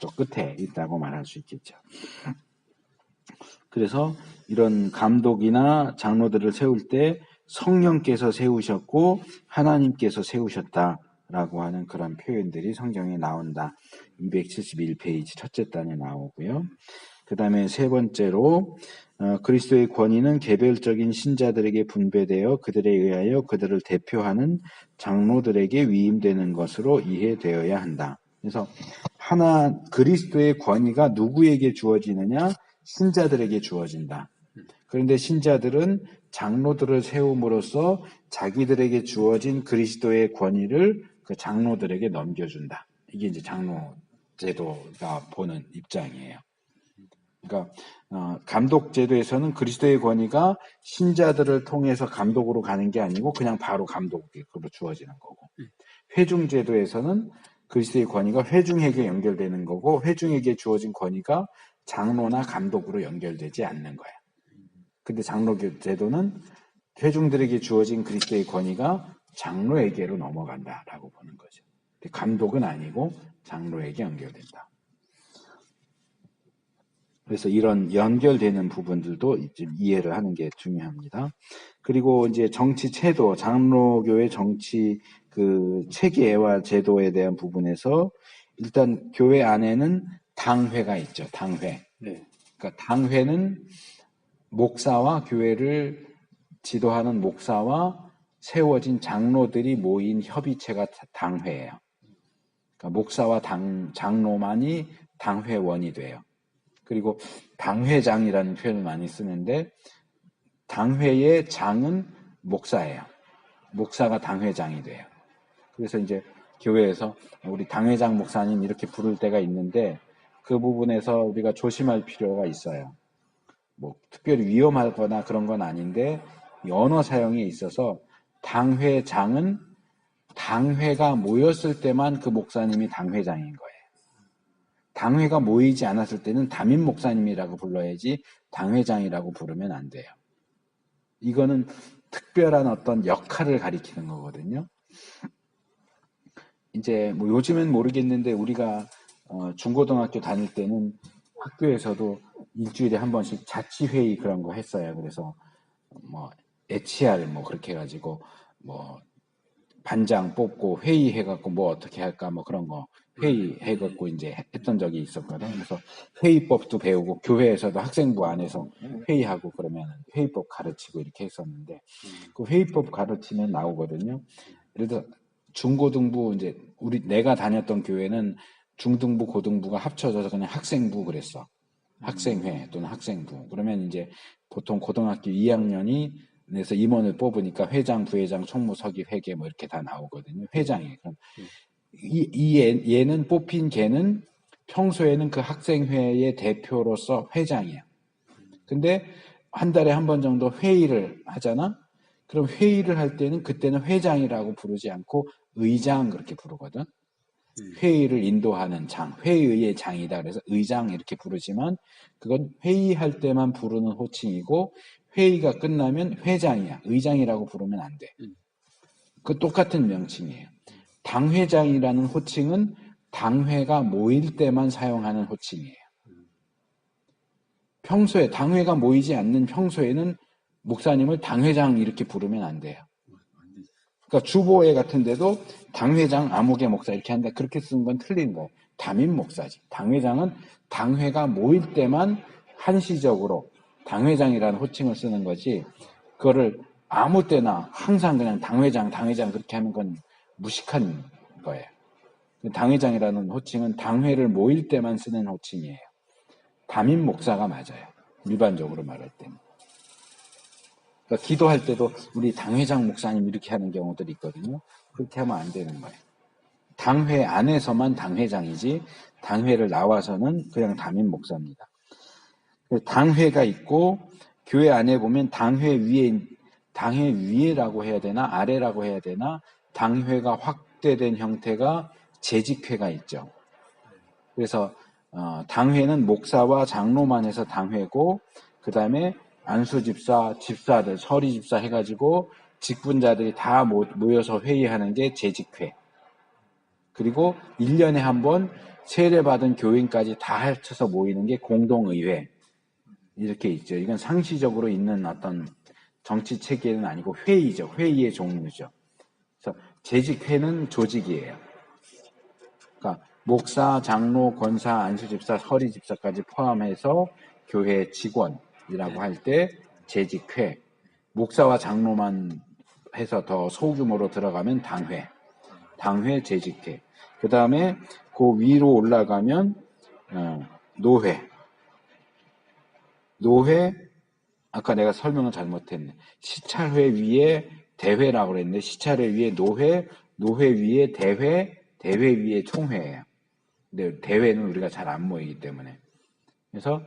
저 끝에 있다고 말할 수 있겠죠. 그래서 이런 감독이나 장로들을 세울 때 성령께서 세우셨고 하나님께서 세우셨다라고 하는 그런 표현들이 성경에 나온다. 271페이지 첫째 단에 나오고요. 그 다음에 세 번째로 그리스도의 권위는 개별적인 신자들에게 분배되어 그들에 의하여 그들을 대표하는 장로들에게 위임되는 것으로 이해되어야 한다. 그래서 그리스도의 권위가 누구에게 주어지느냐? 신자들에게 주어진다. 그런데 신자들은 장로들을 세움으로써 자기들에게 주어진 그리스도의 권위를 그 장로들에게 넘겨준다. 이게 이제 장로 제도가 보는 입장이에요. 그러니까 감독 제도에서는 그리스도의 권위가 신자들을 통해서 감독으로 가는 게 아니고 그냥 바로 감독으로 주어지는 거고, 회중 제도에서는 그리스도의 권위가 회중에게 연결되는 거고 회중에게 주어진 권위가 장로나 감독으로 연결되지 않는 거야. 근데 장로 제도는 회중들에게 주어진 그리스도의 권위가 장로에게로 넘어간다라고 보는 거죠. 감독은 아니고 장로에게 연결된다. 그래서 이런 연결되는 부분들도 좀 이해를 하는 게 중요합니다. 그리고 이제 정치 체도, 장로교의 정치 그 체계와 제도에 대한 부분에서 일단 교회 안에는 당회가 있죠. 당회. 네. 그러니까 당회는 목사와 교회를 지도하는 목사와 세워진 장로들이 모인 협의체가 당회예요. 그러니까 목사와 장로만이 당회원이 돼요. 그리고 당회장이라는 표현을 많이 쓰는데 당회의 장은 목사예요. 목사가 당회장이 돼요. 그래서 이제 교회에서 우리 당회장 목사님 이렇게 부를 때가 있는데 그 부분에서 우리가 조심할 필요가 있어요. 뭐 특별히 위험하거나 그런 건 아닌데 언어 사용에 있어서 당회장은 당회가 모였을 때만 그 목사님이 당회장인 거예요. 당회가 모이지 않았을 때는 담임 목사님이라고 불러야지 당회장이라고 부르면 안 돼요. 이거는 특별한 어떤 역할을 가리키는 거거든요. 이제 뭐 요즘은 모르겠는데 우리가 중고등학교 다닐 때는 학교에서도 일주일에 한 번씩 자치회의 그런 거 했어요. 그래서 뭐 HR 뭐 그렇게 해가지고 뭐 반장 뽑고 회의해갖고 뭐 어떻게 할까 뭐 그런 거 회의해갖고 이제 했던 적이 있었거든. 그래서 회의법도 배우고 교회에서도 학생부 안에서 회의하고 그러면 회의법 가르치고 이렇게 했었는데 그 회의법 가르치면 나오거든요. 예를 들어 중고등부 이제 내가 다녔던 교회는 중등부 고등부가 합쳐져서 그냥 학생부 그랬어. 학생회 또는 학생부. 그러면 이제 보통 고등학교 2학년이 그래서 임원을 뽑으니까 회장, 부회장, 총무, 서기, 회계 뭐 이렇게 다 나오거든요. 회장이. 그럼 얘는 뽑힌 걔는 평소에는 그 학생회의 대표로서 회장이야. 근데 한 달에 한 번 정도 회의를 하잖아. 그럼 회의를 할 때는 그때는 회장이라고 부르지 않고 의장 그렇게 부르거든. 회의를 인도하는 장, 회의의 장이다. 그래서 의장 이렇게 부르지만 그건 회의할 때만 부르는 호칭이고 회의가 끝나면 회장이야. 의장이라고 부르면 안 돼. 그 똑같은 명칭이에요. 당회장이라는 호칭은 당회가 모일 때만 사용하는 호칭이에요. 평소에 당회가 모이지 않는 평소에는 목사님을 당회장 이렇게 부르면 안 돼요. 그러니까 주보회 같은 데도 당회장 아무개 목사 이렇게 하는데 그렇게 쓰는 건 틀린 거예요. 담임 목사지. 당회장은 당회가 모일 때만 한시적으로 당회장이라는 호칭을 쓰는 거지 그거를 아무 때나 항상 그냥 당회장 그렇게 하는 건 무식한 거예요. 당회장이라는 호칭은 당회를 모일 때만 쓰는 호칭이에요. 담임 목사가 맞아요. 일반적으로 말할 때는. 그러니까 기도할 때도 우리 당회장 목사님 이렇게 하는 경우들이 있거든요. 그렇게 하면 안 되는 거예요. 당회 안에서만 당회장이지 당회를 나와서는 그냥 담임 목사입니다. 당회가 있고 교회 안에 보면 당회 위에라고 해야 되나 아래라고 해야 되나 당회가 확대된 형태가 재직회가 있죠. 그래서 당회는 목사와 장로만 해서 당회고 그 다음에 안수집사, 집사들, 서리집사 해가지고 직분자들이 다 모여서 회의하는 게 재직회. 그리고 1년에 한 번 세례받은 교인까지 다 합쳐서 모이는 게 공동의회. 이렇게 있죠. 이건 상시적으로 있는 어떤 정치 체계는 아니고 회의죠. 회의의 종류죠. 그래서 재직회는 조직이에요. 그러니까 목사, 장로, 권사, 안수집사, 서리집사까지 포함해서 교회 직원이라고 할 때 재직회. 목사와 장로만 해서 더 소규모로 들어가면 당회. 당회, 재직회. 그 다음에 그 위로 올라가면 노회. 노회, 아까 내가 설명을 잘못했네. 시찰회 위에 대회라고 그랬는데 시찰회 위에 노회, 노회 위에 대회, 대회 위에 총회예요. 근데 대회는 우리가 잘 안 모이기 때문에. 그래서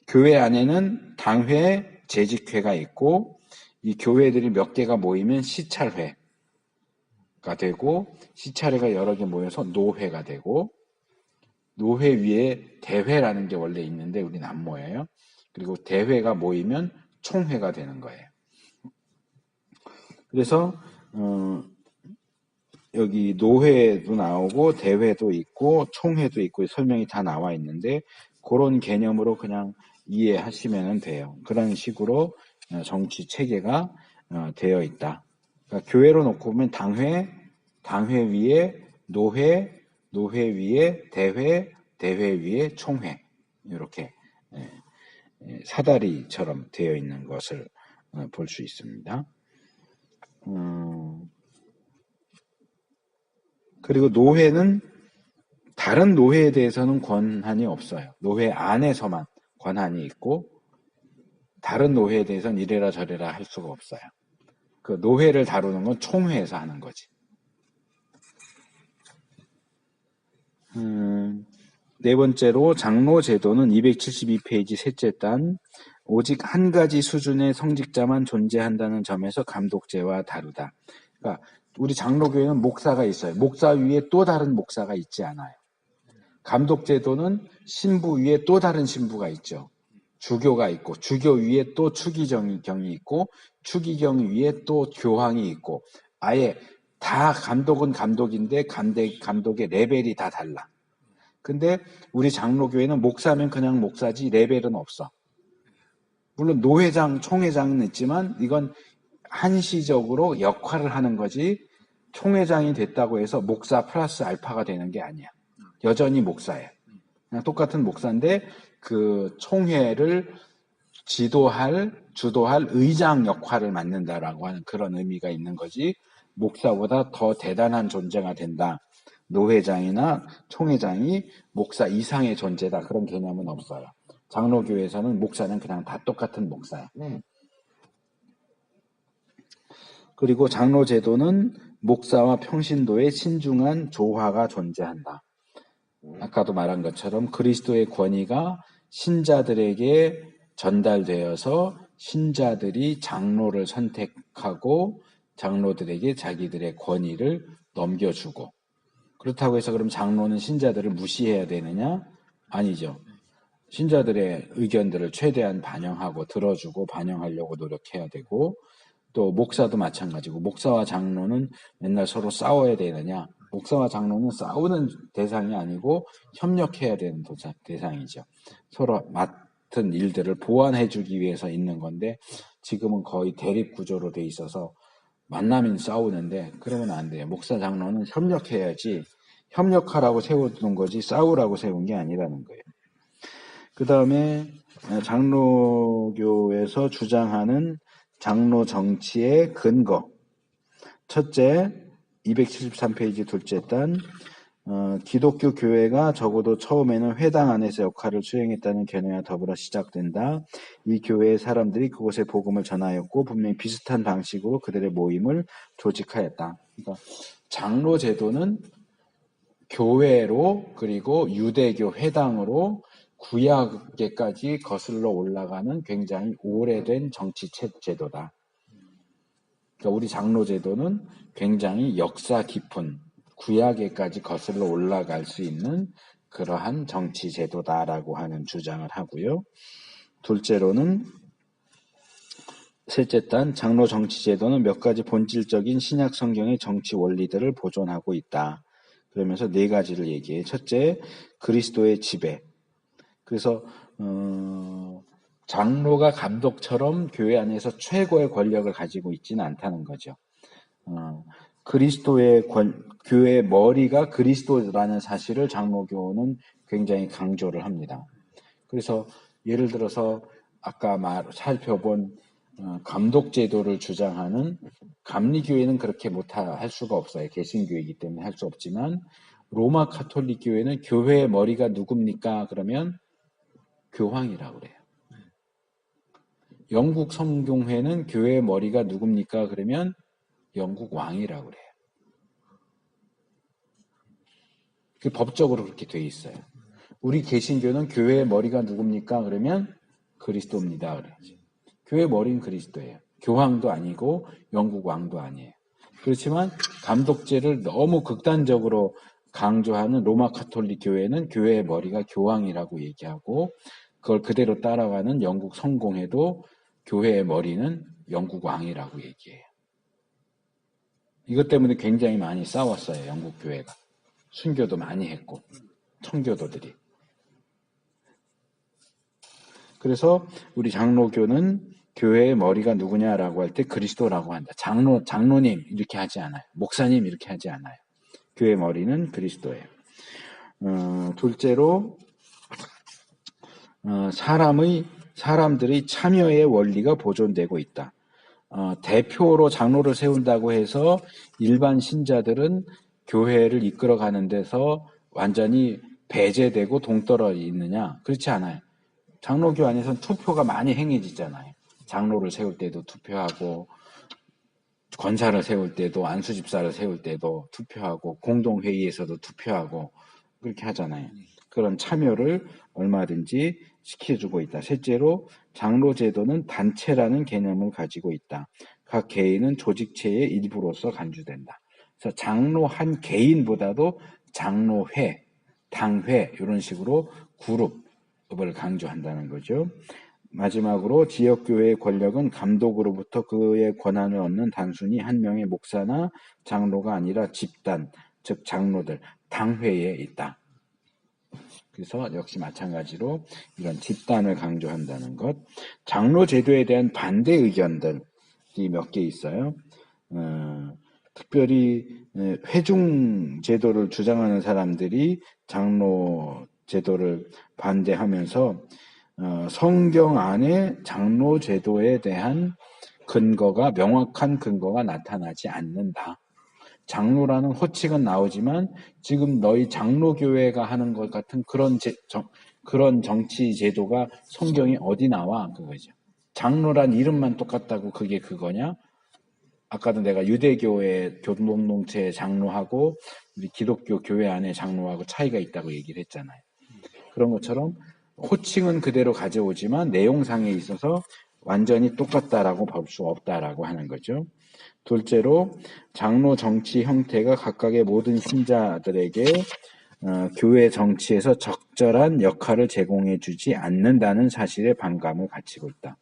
교회 안에는 당회, 재직회가 있고 이 교회들이 몇 개가 모이면 시찰회가 되고 시찰회가 여러 개 모여서 노회가 되고 노회 위에 대회라는 게 원래 있는데 우리는 안 모여요. 그리고 대회가 모이면 총회가 되는 거예요. 그래서 여기 노회도 나오고 대회도 있고 총회도 있고 설명이 다 나와 있는데 그런 개념으로 그냥 이해하시면 돼요. 그런 식으로 정치 체계가 되어 있다. 그러니까 교회로 놓고 보면 당회, 당회 위에 노회, 노회 위에 대회, 대회 위에 총회 이렇게 사다리처럼 되어 있는 것을 볼 수 있습니다. 그리고 노회는 다른 노회에 대해서는 권한이 없어요. 노회 안에서만 권한이 있고 다른 노회에 대해서는 이래라 저래라 할 수가 없어요. 그 노회를 다루는 건 총회에서 하는 거지. 네 번째로 장로 제도는 272페이지 셋째 단 오직 한 가지 수준의 성직자만 존재한다는 점에서 감독제와 다르다. 그러니까 우리 장로교회는 목사가 있어요. 목사 위에 또 다른 목사가 있지 않아요. 감독제도는 신부 위에 또 다른 신부가 있죠. 주교가 있고 주교 위에 또 추기경이 있고 추기경 위에 또 교황이 있고 아예 다 감독은 감독인데 감독의 레벨이 다 달라. 근데 우리 장로교회는 목사면 그냥 목사지 레벨은 없어. 물론 노회장, 총회장은 있지만 이건 한시적으로 역할을 하는 거지 총회장이 됐다고 해서 목사 플러스 알파가 되는 게 아니야. 여전히 목사예요. 그냥 똑같은 목사인데 그 총회를 주도할 의장 역할을 맡는다라고 하는 그런 의미가 있는 거지 목사보다 더 대단한 존재가 된다. 노회장이나 총회장이 목사 이상의 존재다. 그런 개념은 없어요. 장로교회에서는 목사는 그냥 다 똑같은 목사야. 그리고 장로 제도는 목사와 평신도의 신중한 조화가 존재한다. 아까도 말한 것처럼 그리스도의 권위가 신자들에게 전달되어서 신자들이 장로를 선택하고 장로들에게 자기들의 권위를 넘겨주고 그렇다고 해서 그럼 장로는 신자들을 무시해야 되느냐? 아니죠. 신자들의 의견들을 최대한 반영하고 들어주고 반영하려고 노력해야 되고 또 목사도 마찬가지고 목사와 장로는 맨날 서로 싸워야 되느냐? 목사와 장로는 싸우는 대상이 아니고 협력해야 되는 대상이죠. 서로 맡은 일들을 보완해주기 위해서 있는 건데 지금은 거의 대립 구조로 돼 있어서 만나면 싸우는데 그러면 안 돼요. 목사 장로는 협력해야지 협력하라고 세워둔 거지 싸우라고 세운 게 아니라는 거예요. 그 다음에 장로교에서 주장하는 장로 정치의 근거. 첫째, 273페이지 둘째 단, 기독교 교회가 적어도 처음에는 회당 안에서 역할을 수행했다는 견해와 더불어 시작된다. 이 교회의 사람들이 그곳에 복음을 전하였고 분명히 비슷한 방식으로 그들의 모임을 조직하였다. 그러니까 장로 제도는 교회로 그리고 유대교 회당으로 구약에까지 거슬러 올라가는 굉장히 오래된 정치 제도다. 그러니까 우리 장로 제도는 굉장히 역사 깊은 구약에까지 거슬러 올라갈 수 있는 그러한 정치 제도다라고 하는 주장을 하고요. 둘째로는 셋째 단 장로 정치 제도는 몇 가지 본질적인 신약 성경의 정치 원리들을 보존하고 있다. 그러면서 네 가지를 얘기해. 첫째, 그리스도의 지배. 그래서 장로가 감독처럼 교회 안에서 최고의 권력을 가지고 있지는 않다는 거죠. 그리스도의 교회의 머리가 그리스도라는 사실을 장로교는 굉장히 강조를 합니다. 그래서 예를 들어서 아까 살펴본 감독 제도를 주장하는 감리교회는 그렇게 할 수가 없어요. 개신교회이기 때문에 할 수 없지만 로마 가톨릭 교회는 교회의 머리가 누굽니까? 그러면 교황이라고 그래요. 영국 성공회는 교회의 머리가 누굽니까? 그러면 영국 왕이라고 그래요. 그 법적으로 그렇게 돼 있어요. 우리 개신교는 교회의 머리가 누굽니까? 그러면 그리스도입니다. 그래야지. 교회의 머리는 그리스도예요. 교황도 아니고 영국 왕도 아니에요. 그렇지만 감독제를 너무 극단적으로 강조하는 로마 가톨릭 교회는 교회의 머리가 교황이라고 얘기하고 그걸 그대로 따라가는 영국 성공회도 교회의 머리는 영국 왕이라고 얘기해요. 이것 때문에 굉장히 많이 싸웠어요. 영국 교회가. 순교도 많이 했고 청교도들이. 그래서 우리 장로교는 교회의 머리가 누구냐라고 할 때 그리스도라고 한다. 장로님 이렇게 하지 않아요. 목사님 이렇게 하지 않아요. 교회의 머리는 그리스도예요. 둘째로 사람들의 참여의 원리가 보존되고 있다. 대표로 장로를 세운다고 해서 일반 신자들은 교회를 이끌어가는 데서 완전히 배제되고 동떨어져 있느냐? 그렇지 않아요. 장로교 안에서는 투표가 많이 행해지잖아요. 장로를 세울 때도 투표하고 권사를 세울 때도 안수집사를 세울 때도 투표하고 공동회의에서도 투표하고 그렇게 하잖아요. 그런 참여를 얼마든지 시켜주고 있다. 셋째로 장로제도는 단체라는 개념을 가지고 있다. 각 개인은 조직체의 일부로서 간주된다. 그래서 장로 한 개인보다도 장로회, 당회 이런 식으로 그룹을 강조한다는 거죠. 마지막으로 지역교회의 권력은 감독으로부터 그의 권한을 얻는 단순히 한 명의 목사나 장로가 아니라 집단, 즉 장로들, 당회에 있다. 그래서 역시 마찬가지로 이런 집단을 강조한다는 것. 장로 제도에 대한 반대 의견들이 몇 개 있어요. 특별히 회중 제도를 주장하는 사람들이 장로 제도를 반대하면서 성경 안에 장로 제도에 대한 명확한 근거가 나타나지 않는다. 장로라는 호칭은 나오지만 지금 너희 장로교회가 하는 것 같은 그런 정치 제도가 성경에 어디 나와? 그거죠. 장로란 이름만 똑같다고 그게 그거냐? 아까도 내가 유대교회 교동동체 장로하고 우리 기독교 교회 안에 장로하고 차이가 있다고 얘기를 했잖아요. 그런 것처럼 호칭은 그대로 가져오지만 내용상에 있어서 완전히 똑같다라고 볼 수 없다라고 하는 거죠. 둘째로 장로 정치 형태가 각각의 모든 신자들에게 교회 정치에서 적절한 역할을 제공해 주지 않는다는 사실에 반감을 가지고 있다.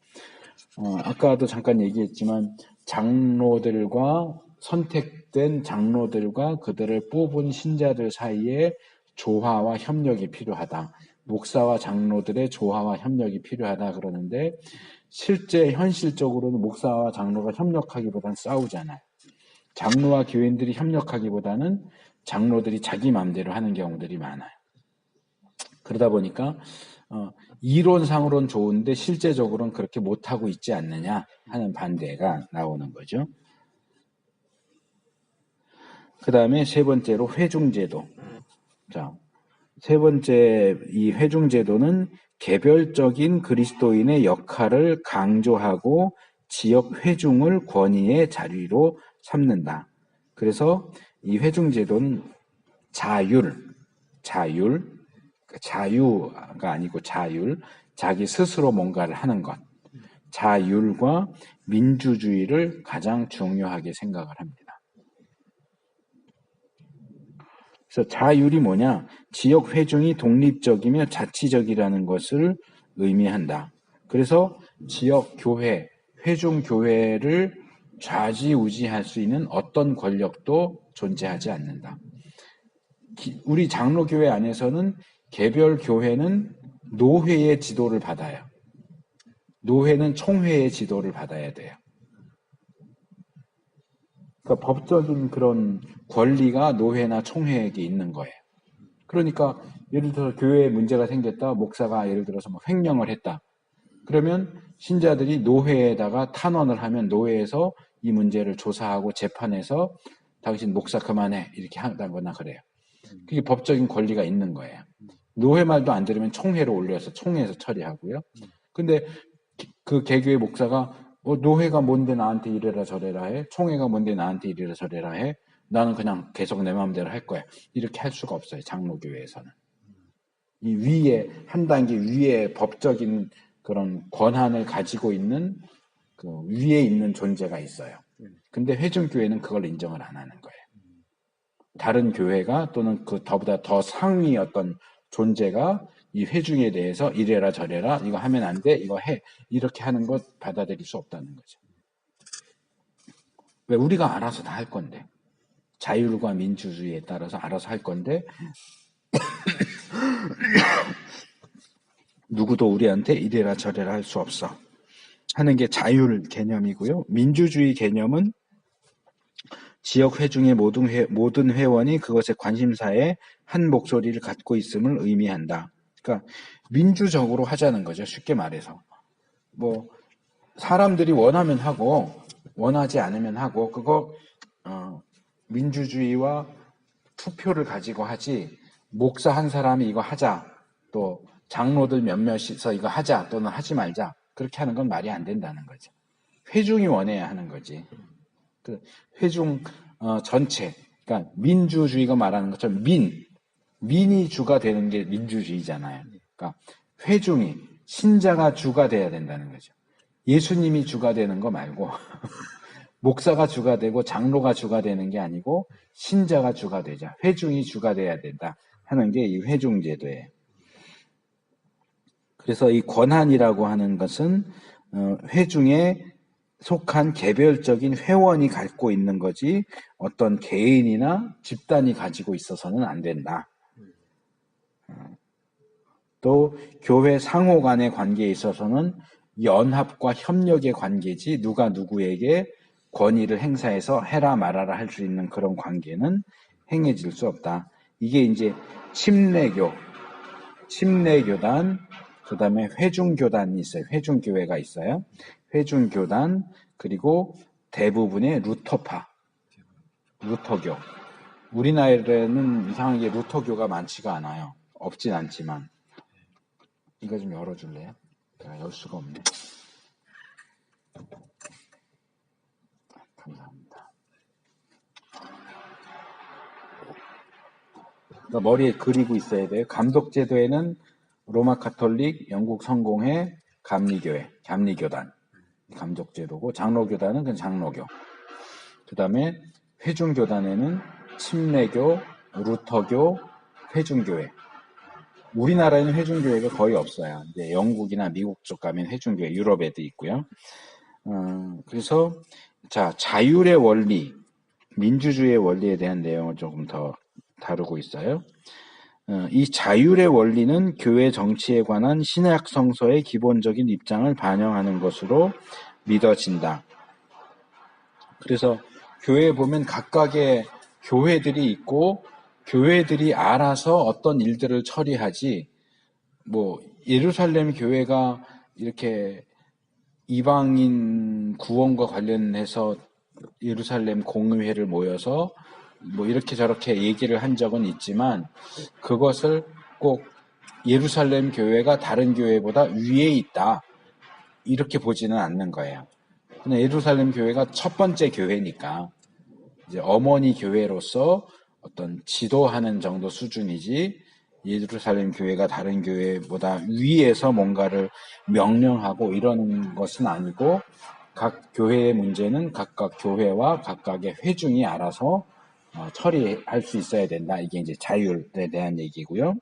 아까도 잠깐 얘기했지만 장로들과 선택된 장로들과 그들을 뽑은 신자들 사이에 조화와 협력이 필요하다. 목사와 장로들의 조화와 협력이 필요하다 그러는데 현실적으로는 목사와 장로가 협력하기보다는 싸우잖아요. 장로와 교인들이 협력하기보다는 장로들이 자기 마음대로 하는 경우들이 많아요. 그러다 보니까 이론상으로는 좋은데 실제적으로는 그렇게 못하고 있지 않느냐 하는 반대가 나오는 거죠. 그 다음에 세 번째로 회중제도. 자, 세 번째 이 회중제도는 개별적인 그리스도인의 역할을 강조하고 지역 회중을 권위의 자리로 삼는다. 그래서 이 회중제도는 자유가 아니고 자기 스스로 뭔가를 하는 것, 자율과 민주주의를 가장 중요하게 생각을 합니다. 그래서 자율이 뭐냐? 지역 회중이 독립적이며 자치적이라는 것을 의미한다. 그래서 지역 교회, 회중 교회를 좌지우지할 수 있는 어떤 권력도 존재하지 않는다. 우리 장로교회 안에서는 개별 교회는 노회의 지도를 받아요. 노회는 총회의 지도를 받아야 돼요. 그러니까 법적인 그런 권리가 노회나 총회에게 있는 거예요. 그러니까 예를 들어서 교회에 문제가 생겼다. 목사가 예를 들어서 뭐 횡령을 했다. 그러면 신자들이 노회에다가 탄원을 하면 노회에서 이 문제를 조사하고 재판해서 당신 목사 그만해 이렇게 한다거나 그래요. 그게 법적인 권리가 있는 거예요. 노회 말도 안 들으면 총회로 올려서 총회에서 처리하고요. 근데 그 개교의 목사가 노회가 뭔데 나한테 이래라 저래라 해. 총회가 뭔데 나한테 이래라 저래라 해. 나는 그냥 계속 내 마음대로 할 거야. 이렇게 할 수가 없어요. 장로교회에서는. 이 위에 한 단계 위에 법적인 그런 권한을 가지고 있는 그 위에 있는 존재가 있어요. 근데 회중교회는 그걸 인정을 안 하는 거예요. 다른 교회가 또는 그 더보다 더 상위 어떤 존재가 이 회중에 대해서 이래라 저래라 이거 하면 안 돼 이거 해 이렇게 하는 것 받아들일 수 없다는 거죠. 왜 우리가 알아서 다 할 건데 자율과 민주주의에 따라서 알아서 할 건데 누구도 우리한테 이래라 저래라 할 수 없어 하는 게 자율 개념이고요. 민주주의 개념은 지역 회중의 모든 회원이 그것의 관심사에 한 목소리를 갖고 있음을 의미한다. 그러니까 민주적으로 하자는 거죠. 쉽게 말해서. 뭐 사람들이 원하면 하고 원하지 않으면 하고 그거 민주주의와 투표를 가지고 하지 목사 한 사람이 이거 하자 또 장로들 몇몇이서 이거 하자 또는 하지 말자 그렇게 하는 건 말이 안 된다는 거죠. 회중이 원해야 하는 거지. 그 회중 전체, 그러니까 민주주의가 말하는 것처럼 민이 주가 되는 게 민주주의잖아요. 그러니까 회중이 신자가 주가 돼야 된다는 거죠. 예수님이 주가 되는 거 말고 목사가 주가 되고 장로가 주가 되는 게 아니고 신자가 주가 되자. 회중이 주가 돼야 된다 하는 게 이 회중제도예요. 그래서 이 권한이라고 하는 것은 회중에 속한 개별적인 회원이 갖고 있는 거지 어떤 개인이나 집단이 가지고 있어서는 안 된다. 또 교회 상호 간의 관계에 있어서는 연합과 협력의 관계지 누가 누구에게 권위를 행사해서 해라 말아라 할 수 있는 그런 관계는 행해질 수 없다. 이게 이제 침례교단, 그 다음에 회중교단이 있어요. 회중교회가 있어요. 회중교단, 그리고 대부분의 루터파, 루터교. 우리나라에는 이상하게 루터교가 많지가 않아요. 없진 않지만. 이거 좀 열어줄래요? 내가 열 수가 없네. 감사합니다. 그러니까 머리에 그리고 있어야 돼요. 감독제도에는 로마 카톨릭, 영국 성공회, 감리교회, 감리교단. 감독제도고 장로교단은 그냥 장로교. 그 다음에 회중교단에는 침례교, 루터교, 회중교회. 우리나라에는 회중교회가 거의 없어요. 이제 영국이나 미국 쪽 가면 회중교회, 유럽에도 있고요. 그래서 자 자율의 원리, 민주주의의 원리에 대한 내용을 조금 더 다루고 있어요. 이 자율의 원리는 교회 정치에 관한 신약 성서의 기본적인 입장을 반영하는 것으로 믿어진다. 그래서 교회에 보면 각각의 교회들이 있고 교회들이 알아서 어떤 일들을 처리하지 뭐 예루살렘 교회가 이렇게 이방인 구원과 관련해서 예루살렘 공의회를 모여서 뭐 이렇게 저렇게 얘기를 한 적은 있지만 그것을 꼭 예루살렘 교회가 다른 교회보다 위에 있다 이렇게 보지는 않는 거예요. 그냥 예루살렘 교회가 첫 번째 교회니까 이제 어머니 교회로서 어떤 지도하는 정도 수준이지 예루살렘 교회가 다른 교회보다 위에서 뭔가를 명령하고 이러는 것은 아니고 각 교회의 문제는 각각 교회와 각각의 회중이 알아서 처리할 수 있어야 된다. 이게 이제 자율에 대한 얘기고요.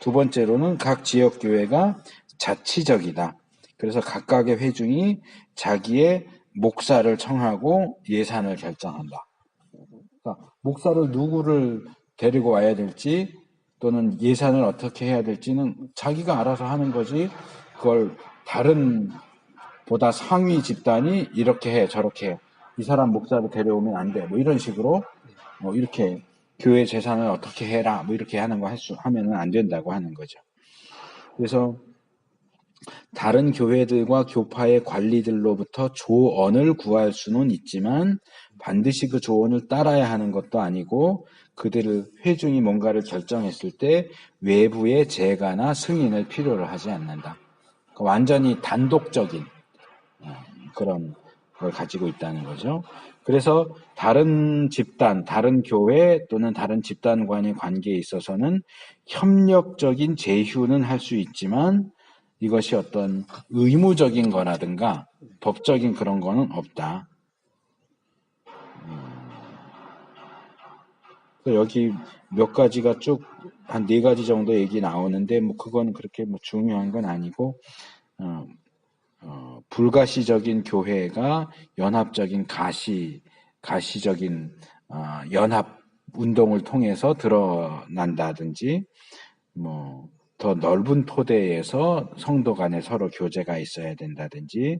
두 번째로는 각 지역 교회가 자치적이다. 그래서 각각의 회중이 자기의 목사를 청하고 예산을 결정한다. 그러니까 목사를 누구를 데리고 와야 될지 또는 예산을 어떻게 해야 될지는 자기가 알아서 하는 거지, 그걸 다른 보다 상위 집단이 이렇게 해 저렇게 해, 이 사람 목사를 데려오면 안 돼, 뭐 이런 식으로 이렇게 교회 재산을 어떻게 해라 뭐 이렇게 하는 거 하면은 안 된다고 하는 거죠. 그래서 다른 교회들과 교파의 관리들로부터 조언을 구할 수는 있지만 반드시 그 조언을 따라야 하는 것도 아니고, 그들을 회중이 뭔가를 결정했을 때 외부의 재가나 승인을 필요로 하지 않는다. 완전히 단독적인 그런 걸 가지고 있다는 거죠. 그래서 다른 집단, 다른 교회 또는 다른 집단 간의 관계에 있어서는 협력적인 제휴는 할 수 있지만 이것이 어떤 의무적인 거라든가 법적인 그런 거는 없다. 여기 몇 가지가 쭉 한 4가지 정도 얘기 나오는데 뭐 그건 그렇게 뭐 중요한 건 아니고, 불가시적인 교회가 연합적인 가시적인 연합 운동을 통해서 드러난다든지, 뭐 더 넓은 토대에서 성도 간에 서로 교제가 있어야 된다든지,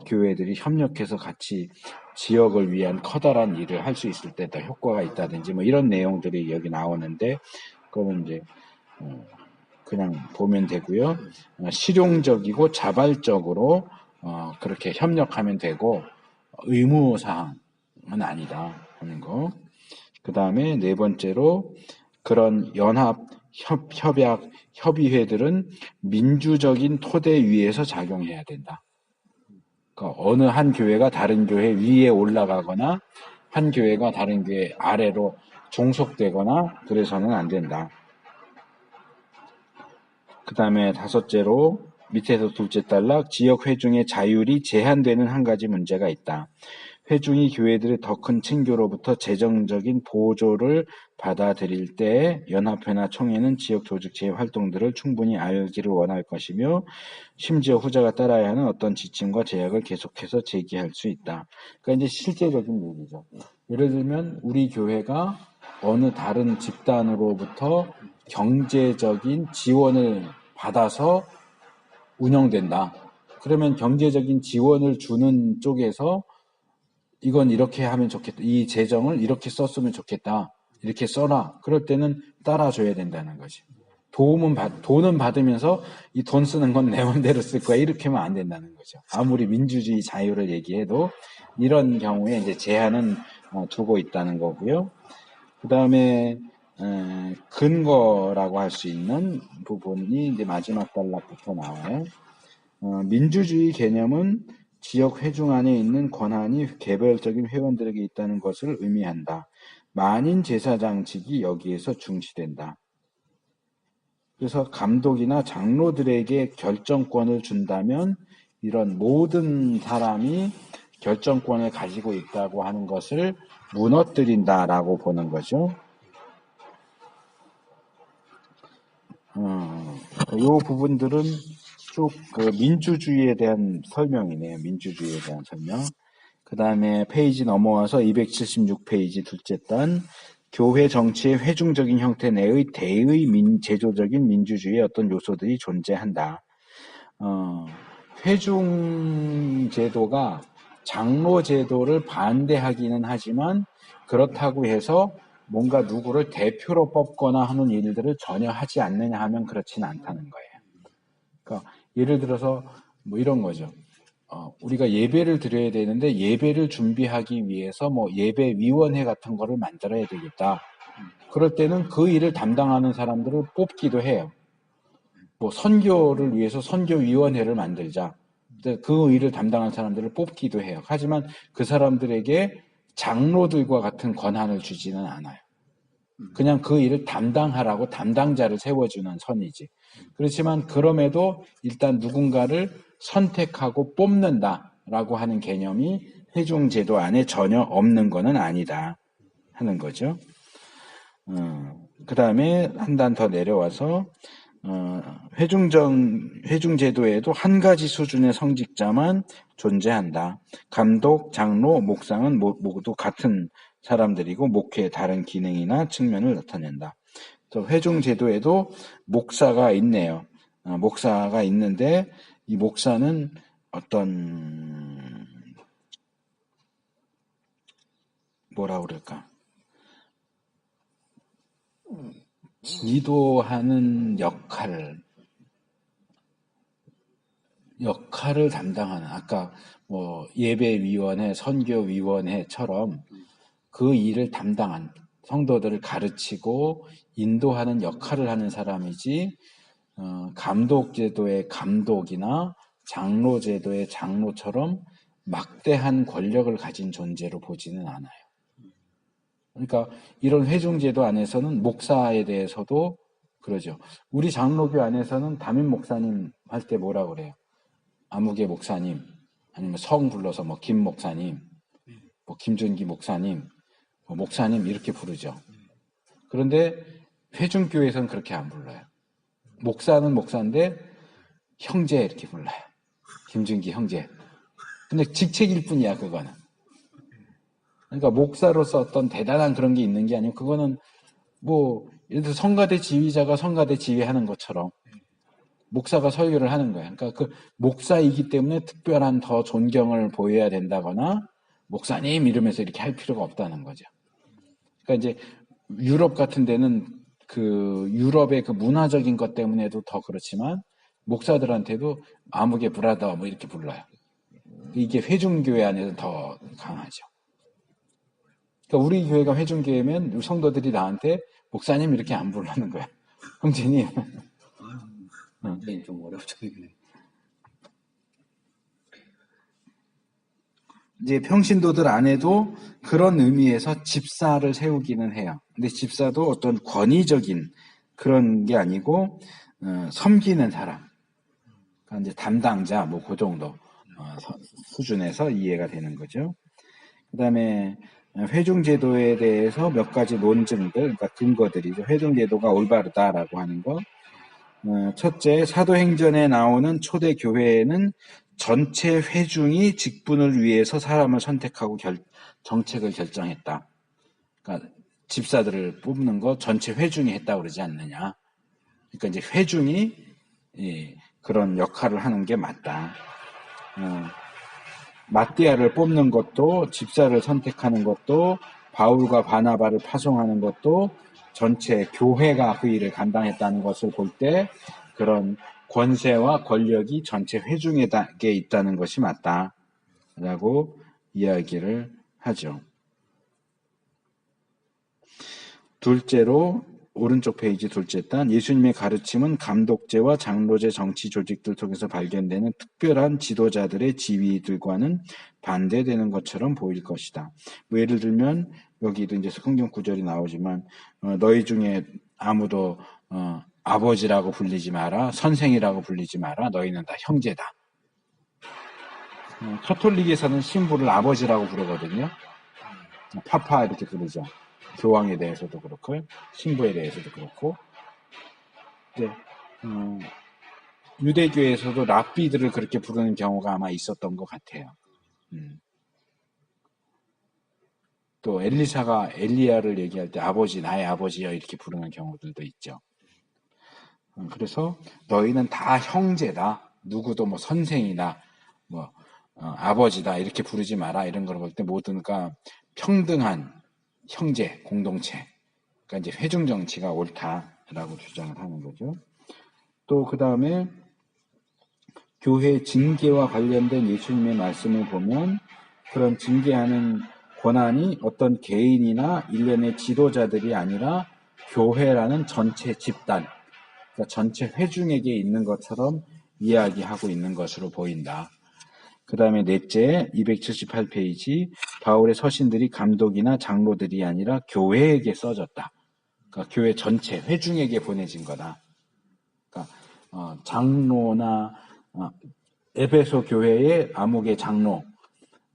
교회들이 협력해서 같이 지역을 위한 커다란 일을 할 수 있을 때 더 효과가 있다든지, 뭐 이런 내용들이 여기 나오는데, 그거는 이제 그냥 보면 되고요. 실용적이고 자발적으로 그렇게 협력하면 되고 의무사항은 아니다 하는 거. 그 다음에 4번째로 그런 연합, 협약, 협의회들은 민주적인 토대 위에서 작용해야 된다. 그러니까 어느 한 교회가 다른 교회 위에 올라가거나 한 교회가 다른 교회 아래로 종속되거나 그래서는 안 된다. 그 다음에 5째로 밑에서 둘째 단락, 지역 회중의 자율이 제한되는 한 가지 문제가 있다. 회중이 교회들의 더 큰 친교로부터 재정적인 보조를 받아들일 때 연합회나 총회는 지역 조직체의 활동들을 충분히 알기를 원할 것이며 심지어 후자가 따라야 하는 어떤 지침과 제약을 계속해서 제기할 수 있다. 그러니까 이제 실제적인 얘기죠. 예를 들면 우리 교회가 어느 다른 집단으로부터 경제적인 지원을 받아서 운영된다. 그러면 경제적인 지원을 주는 쪽에서 이건 이렇게 하면 좋겠다, 이 재정을 이렇게 썼으면 좋겠다, 이렇게 써라. 그럴 때는 따라줘야 된다는 거지. 돈은 받으면서 이 돈 쓰는 건 내 맘대로 쓸 거야, 이렇게 하면 안 된다는 거죠. 아무리 민주주의 자유를 얘기해도 이런 경우에 이제 제한은 두고 있다는 거고요. 그 다음에 근거라고 할 수 있는 부분이 이제 마지막 단락부터 나와요. 민주주의 개념은 지역 회중 안에 있는 권한이 개별적인 회원들에게 있다는 것을 의미한다. 만인 제사장직이 여기에서 중시된다. 그래서 감독이나 장로들에게 결정권을 준다면 이런 모든 사람이 결정권을 가지고 있다고 하는 것을 무너뜨린다라고 보는 거죠. 이 부분들은 쭉 그 민주주의에 대한 설명이네요. 민주주의에 대한 설명. 그 다음에 페이지 넘어와서 276페이지 둘째 단, 교회 정치의 회중적인 형태 내의 제조적인 민주주의의 어떤 요소들이 존재한다. 회중 제도가 장로 제도를 반대하기는 하지만 그렇다고 해서 뭔가 누구를 대표로 뽑거나 하는 일들을 전혀 하지 않느냐 하면 그렇지는 않다는 거예요. 그러니까 예를 들어서 뭐 이런 거죠. 우리가 예배를 드려야 되는데 예배를 준비하기 위해서 뭐 예배위원회 같은 거를 만들어야 되겠다. 그럴 때는 그 일을 담당하는 사람들을 뽑기도 해요. 뭐 선교를 위해서 선교위원회를 만들자. 그 일을 담당하는 사람들을 뽑기도 해요. 하지만 그 사람들에게 장로들과 같은 권한을 주지는 않아요. 그냥 그 일을 담당하라고 담당자를 세워주는 선이지. 그렇지만 그럼에도 일단 누군가를 선택하고 뽑는다라고 하는 개념이 회중제도 안에 전혀 없는 것은 아니다 하는 거죠. 그 다음에 한 단 더 내려와서 회중제도에도 한 가지 수준의 성직자만 존재한다. 감독, 장로, 목상은 모두 같은 사람들이고 목회의 다른 기능이나 측면을 나타낸다. 또 회중 제도에도 목사가 있네요. 목사가 있는데 이 목사는 어떤 뭐라 그럴까? 지도하는 역할을 담당하는, 아까 뭐 예배위원회, 선교위원회처럼 그 일을 담당한, 성도들을 가르치고 인도하는 역할을 하는 사람이지, 감독제도의 감독이나 장로제도의 장로처럼 막대한 권력을 가진 존재로 보지는 않아요. 그러니까 이런 회중제도 안에서는 목사에 대해서도 그러죠. 우리 장로교 안에서는 담임 목사님 할 때 뭐라 그래요? 아무개 목사님, 아니면 성 불러서 뭐 김 목사님, 뭐 김준기 목사님, 뭐 목사님 이렇게 부르죠. 그런데 회중교회에서는 그렇게 안 불러요. 목사는 목사인데 형제 이렇게 불러요. 김준기 형제. 근데 직책일 뿐이야, 그거는. 그러니까 목사로서 어떤 대단한 그런 게 있는 게 아니고, 그거는 뭐 예를 들어 성가대 지휘자가 성가대 지휘하는 것처럼 목사가 설교를 하는 거야. 그러니까 그 목사이기 때문에 특별한 더 존경을 보여야 된다거나 목사님 이러면서 이렇게 할 필요가 없다는 거죠. 그러니까 이제 유럽 같은 데는 그 유럽의 그 문화적인 것 때문에도 더 그렇지만 목사들한테도 아무개 브라더 뭐 이렇게 불러요. 이게 회중교회 안에서 더 강하죠. 그러니까 우리 교회가 회중교회면 성도들이 나한테 목사님 이렇게 안 부르는 거야. 형제님. 좀 어렵죠. 이제 평신도들 안에도 그런 의미에서 집사를 세우기는 해요. 근데 집사도 어떤 권위적인 그런 게 아니고 섬기는 사람, 그러니까 이제 담당자 뭐 그 정도 수준에서 이해가 되는 거죠. 그다음에 회중제도에 대해서 몇 가지 논증들, 그러니까 근거들이죠. 회중제도가 올바르다라고 하는 거. 첫째, 사도행전에 나오는 초대 교회에는 전체 회중이 직분을 위해서 사람을 선택하고 정책을 결정했다. 그러니까 집사들을 뽑는 거 전체 회중이 했다고 그러지 않느냐. 그러니까 이제 회중이 그런 역할을 하는 게 맞다. 마띠아를 뽑는 것도, 집사를 선택하는 것도, 바울과 바나바를 파송하는 것도 전체 교회가 그 일을 감당했다는 것을 볼 때 그런 권세와 권력이 전체 회중에게 있다는 것이 맞다라고 이야기를 하죠. 둘째로 오른쪽 페이지 둘째 단, 예수님의 가르침은 감독제와 장로제 정치 조직들 속에서 발견되는 특별한 지도자들의 지위들과는 반대되는 것처럼 보일 것이다. 뭐 예를 들면 여기도 이제 성경 구절이 나오지만 너희 중에 아무도 아버지라고 불리지 마라, 선생이라고 불리지 마라, 너희는 다 형제다. 카톨릭에서는 신부를 아버지라고 부르거든요. 파파 이렇게 부르죠. 교황에 대해서도 그렇고 신부에 대해서도 그렇고. 네, 유대교에서도 랍비들을 그렇게 부르는 경우가 아마 있었던 것 같아요. 또 엘리사가 엘리야를 얘기할 때 아버지, 나의 아버지여 이렇게 부르는 경우들도 있죠. 그래서 너희는 다 형제다. 누구도 뭐 선생이다, 뭐 아버지다 이렇게 부르지 마라. 이런 걸 볼 때 모두가 평등한 형제 공동체, 그러니까 이제 회중 정치가 옳다라고 주장을 하는 거죠. 또 그 다음에 교회 징계와 관련된 예수님의 말씀을 보면 그런 징계하는 권한이 어떤 개인이나 일련의 지도자들이 아니라 교회라는 전체 집단, 그러니까 전체 회중에게 있는 것처럼 이야기하고 있는 것으로 보인다. 그 다음에 넷째, 278페이지, 바울의 서신들이 감독이나 장로들이 아니라 교회에게 써졌다. 그러니까 교회 전체 회중에게 보내진 거다. 그러니까 장로나 에베소 교회의 아무개 장로,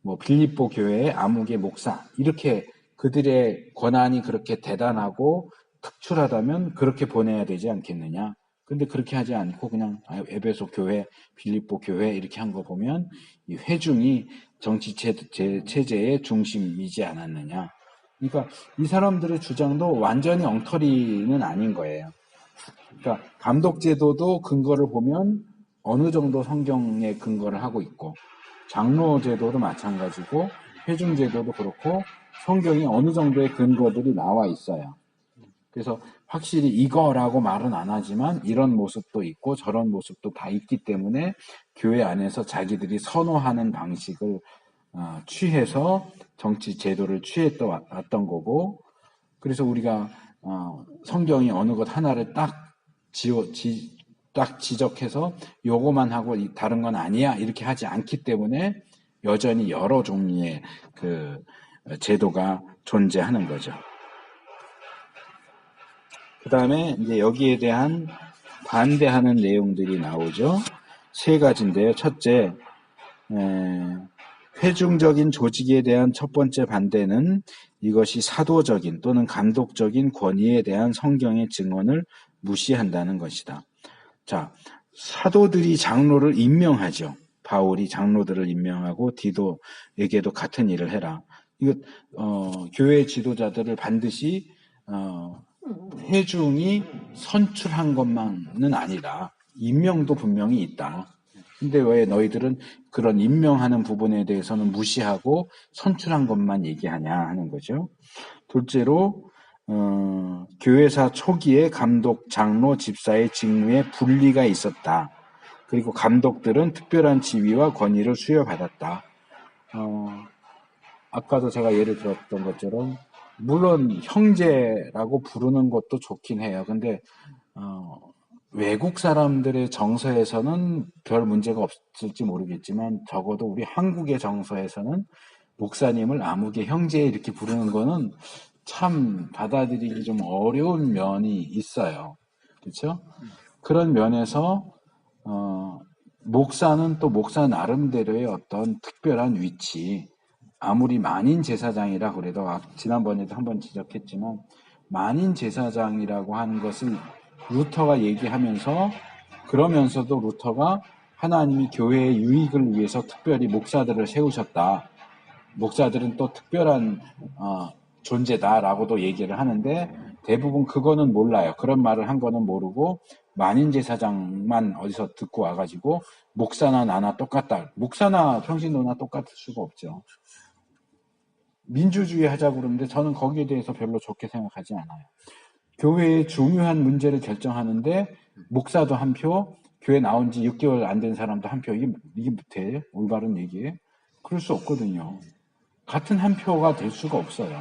뭐 빌립보 교회의 아무개 목사, 이렇게 그들의 권한이 그렇게 대단하고 특출하다면 그렇게 보내야 되지 않겠느냐. 근데 그렇게 하지 않고 그냥 에베소 교회, 빌립보 교회 이렇게 한 거 보면 이 회중이 정치 체제의 중심이지 않았느냐. 그러니까 이 사람들의 주장도 완전히 엉터리는 아닌 거예요. 그러니까 감독제도도 근거를 보면 어느 정도 성경에 근거를 하고 있고, 장로제도도 마찬가지고, 회중제도도 그렇고, 성경이 어느 정도의 근거들이 나와 있어요. 그래서 확실히 이거라고 말은 안 하지만 이런 모습도 있고 저런 모습도 다 있기 때문에 교회 안에서 자기들이 선호하는 방식을 취해서 정치 제도를 취했던 왔던 거고, 그래서 우리가 성경이 어느 것 하나를 딱 지적해서 요거만 하고 다른 건 아니야 이렇게 하지 않기 때문에 여전히 여러 종류의 그 제도가 존재하는 거죠. 그 다음에 이제 여기에 대한 반대하는 내용들이 나오죠. 세 가지인데요. 첫째, 회중적인 조직에 대한 첫 번째 반대는 이것이 사도적인 또는 감독적인 권위에 대한 성경의 증언을 무시한다는 것이다. 자, 사도들이 장로를 임명하죠. 바울이 장로들을 임명하고 디도에게도 같은 일을 해라. 이거 교회 지도자들을 반드시 회중이 선출한 것만은 아니다. 임명도 분명히 있다. 근데 왜 너희들은 그런 임명하는 부분에 대해서는 무시하고 선출한 것만 얘기하냐 하는 거죠. 둘째로 교회사 초기에 감독, 장로, 집사의 직무에 분리가 있었다. 그리고 감독들은 특별한 지위와 권위를 수여받았다. 아까도 제가 예를 들었던 것처럼 물론 형제라고 부르는 것도 좋긴 해요. 근데 외국 사람들의 정서에서는 별 문제가 없을지 모르겠지만 적어도 우리 한국의 정서에서는 목사님을 아무개 형제 이렇게 부르는 거는 참 받아들이기 좀 어려운 면이 있어요. 그렇죠? 그런 면에서 목사는 또 목사 나름대로의 어떤 특별한 위치, 아무리 만인 제사장이라 그래도 지난번에도 한번 지적했지만 만인 제사장이라고 하는 것을 루터가 얘기하면서 그러면서도 루터가 하나님이 교회의 유익을 위해서 특별히 목사들을 세우셨다. 목사들은 또 특별한 존재다라고도 얘기를 하는데 대부분 그거는 몰라요. 그런 말을 한 거는 모르고 만인제사장만 어디서 듣고 와가지고 목사나 나나 똑같다. 목사나 평신도나 똑같을 수가 없죠. 민주주의 하자고 그러는데 저는 거기에 대해서 별로 좋게 생각하지 않아요. 교회의 중요한 문제를 결정하는데 목사도 한 표, 교회 나온 지 6개월 안 된 사람도 한 표, 이게 돼? 올바른 얘기예요? 그럴 수 없거든요. 같은 한 표가 될 수가 없어요.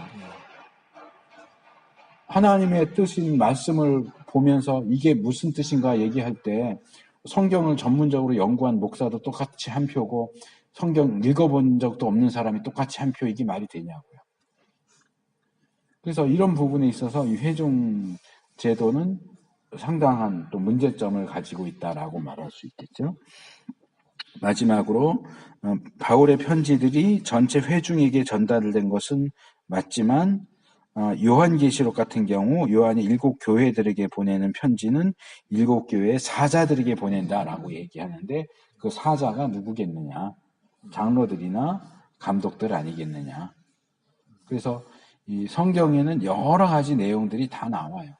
하나님의 뜻인 말씀을 보면서 이게 무슨 뜻인가 얘기할 때 성경을 전문적으로 연구한 목사도 똑같이 한 표고 성경 읽어본 적도 없는 사람이 똑같이 한 표, 이게 말이 되냐고요. 그래서 이런 부분에 있어서 이 회중 제도는 상당한 또 문제점을 가지고 있다라고 말할 수 있겠죠. 마지막으로 바울의 편지들이 전체 회중에게 전달된 것은 맞지만 요한계시록 같은 경우 요한이 7 교회들에게 보내는 편지는 7 교회의 사자들에게 보낸다라고 얘기하는데 그 사자가 누구겠느냐? 장로들이나 감독들 아니겠느냐? 그래서 이 성경에는 여러 가지 내용들이 다 나와요.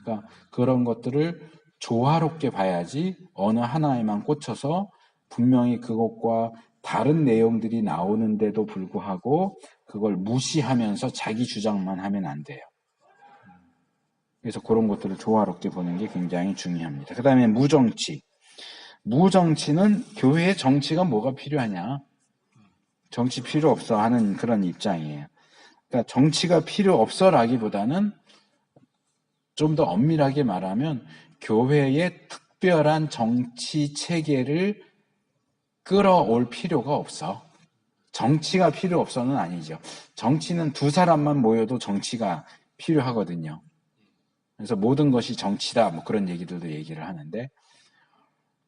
그러니까 그런 것들을 조화롭게 봐야지 어느 하나에만 꽂혀서 분명히 그것과 다른 내용들이 나오는데도 불구하고 그걸 무시하면서 자기 주장만 하면 안 돼요. 그래서 그런 것들을 조화롭게 보는 게 굉장히 중요합니다. 그 다음에 무정치. 무정치는 교회의 정치가 뭐가 필요하냐? 정치 필요 없어 하는 그런 입장이에요. 그러니까 정치가 필요 없어라기보다는 좀 더 엄밀하게 말하면 교회의 특별한 정치 체계를 끌어올 필요가 없어. 정치가 필요 없어는 아니죠. 정치는 두 사람만 모여도 정치가 필요하거든요. 그래서 모든 것이 정치다 뭐 그런 얘기들도 얘기를 하는데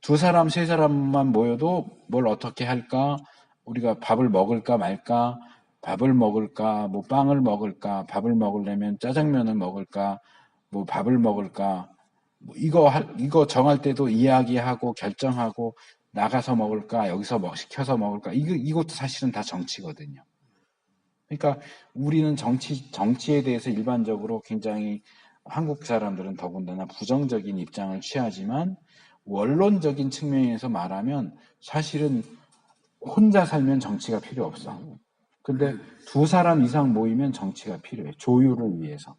두 사람, 세 사람만 모여도 뭘 어떻게 할까? 우리가 밥을 먹을까 말까? 밥을 먹을까? 뭐 빵을 먹을까? 밥을 먹으려면 짜장면을 먹을까? 뭐 밥을 먹을까? 뭐 이거 정할 때도 이야기하고 결정하고 나가서 먹을까? 여기서 시켜서 먹을까? 이것도 사실은 다 정치거든요. 그러니까 우리는 정치에 대해서 일반적으로 굉장히 한국 사람들은 더군다나 부정적인 입장을 취하지만 원론적인 측면에서 말하면 사실은 혼자 살면 정치가 필요 없어. 근데 두 사람 이상 모이면 정치가 필요해. 조율을 위해서.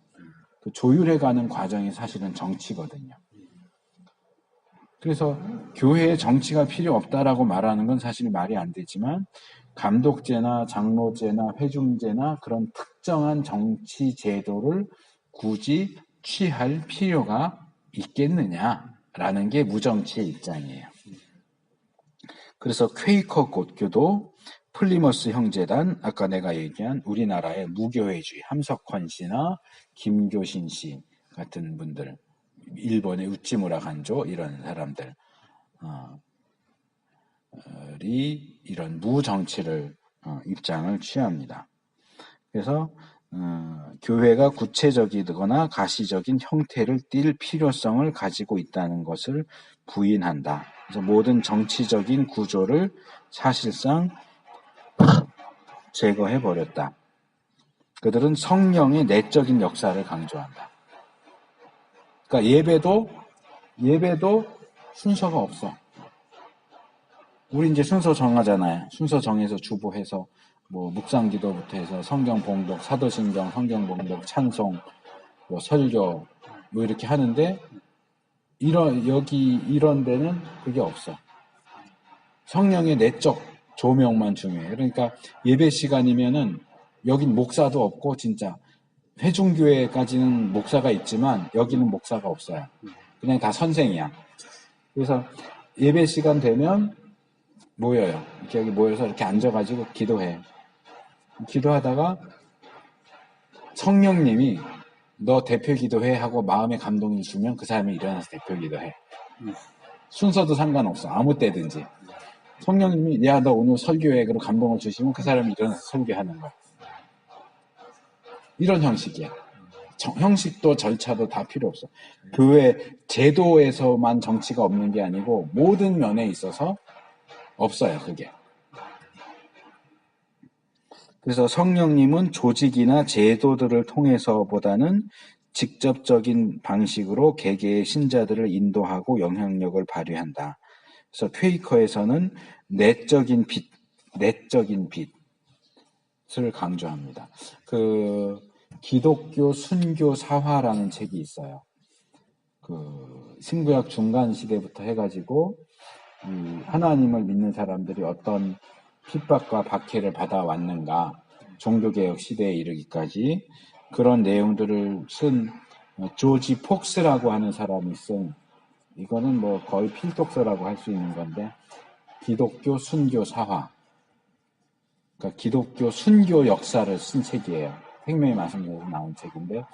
그 조율해가는 과정이 사실은 정치거든요. 그래서 교회에 정치가 필요 없다라고 말하는 건 사실 말이 안 되지만 감독제나 장로제나 회중제나 그런 특정한 정치 제도를 굳이 취할 필요가 있겠느냐라는 게 무정치의 입장이에요. 그래서 퀘이커 god교도 플리머스 형제단, 아까 내가 얘기한 우리나라의 무교회주의 함석헌 씨나 김교신 씨 같은 분들, 일본의 우찌무라 간조 이런 사람들이 이런 무정치를 입장을 취합니다. 그래서 교회가 구체적이거나 가시적인 형태를 띌 필요성을 가지고 있다는 것을 부인한다. 그래서 모든 정치적인 구조를 사실상 제거해버렸다. 그들은 성령의 내적인 역사를 강조한다. 그러니까 예배도 순서가 없어. 우리 이제 순서 정하잖아요. 순서 정해서 주보해서 뭐 묵상기도부터 해서 성경 봉독, 사도신경, 성경 봉독, 찬송, 뭐 설교 뭐 이렇게 하는데 이런 데는 그게 없어. 성령의 내적 조명만 중요해. 그러니까 예배 시간이면은 여긴 목사도 없고 진짜 회중교회까지는 목사가 있지만 여기는 목사가 없어요. 그냥 다 선생이야. 그래서 예배 시간 되면 모여요. 이렇게 여기 모여서 이렇게 앉아가지고 기도해. 기도하다가 성령님이 너 대표 기도해 하고 마음의 감동이 주면 그 사람이 일어나서 대표 기도해. 순서도 상관없어. 아무 때든지. 성령님이 야 너 오늘 설교해 그리고 감동을 주시면 그 사람이 일어나서 설교하는 거야. 이런 형식이야. 형식도 절차도 다 필요 없어. 교회 제도에서만 정치가 없는 게 아니고 모든 면에 있어서 없어요. 그게. 그래서 성령님은 조직이나 제도들을 통해서보다는 직접적인 방식으로 개개의 신자들을 인도하고 영향력을 발휘한다. 그래서 퀘이커에서는 내적인 빛을 강조합니다. 그 기독교 순교 사화라는 책이 있어요. 그 신구약 중간 시대부터 해가지고 하나님을 믿는 사람들이 어떤 핍박과 박해를 받아왔는가, 종교개혁 시대에 이르기까지 그런 내용들을 쓴 조지 폭스라고 하는 사람이 쓴, 이거는 뭐 거의 필독서라고 할 수 있는 건데, 기독교 순교 사화, 그러니까 기독교 순교 역사를 쓴 책이에요. 생명의 말씀에서 나온 책인데,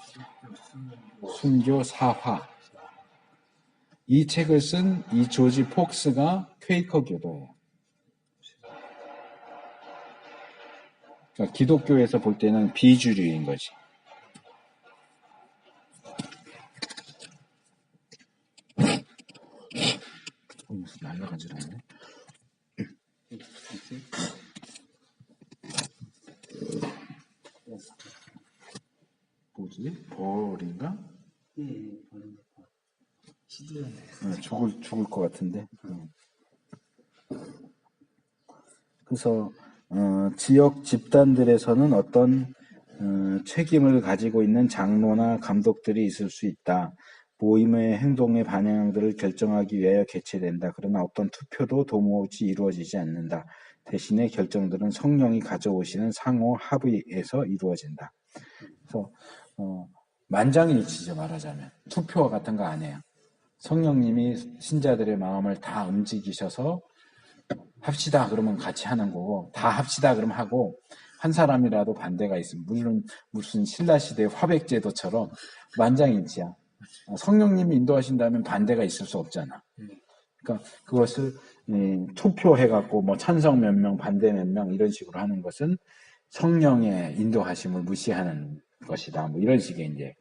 순교 사화. 이 책을 쓴 이 조지 폭스가 퀘이커 교도예요. 그러니까 기독교에서 볼 때는 비주류인 거지. 날라가질 않네. 뭐지? 벌인가? 죽을 것 같은데. 그래서 지역 집단들에서는 어떤 책임을 가지고 있는 장로나 감독들이 있을 수 있다. 모임의 행동의 방향들을 결정하기 위하여 개최된다. 그러나 어떤 투표도 도무지 이루어지지 않는다. 대신에 결정들은 성령이 가져오시는 상호 합의에서 이루어진다. 그래서 만장일치죠, 말하자면. 투표와 같은 거 안 해요. 성령님이 신자들의 마음을 다 움직이셔서 합시다 그러면 같이 하는 거고, 다 합시다 그러면 하고, 한 사람이라도 반대가 있으면, 물론 무슨 신라시대 화백제도처럼 만장일치야. 성령님이 인도하신다면 반대가 있을 수 없잖아. 그러니까 그것을 투표해갖고 뭐 찬성 몇 명, 반대 몇 명 이런 식으로 하는 것은 성령의 인도하심을 무시하는 것이다. 뭐 이런 식의 이제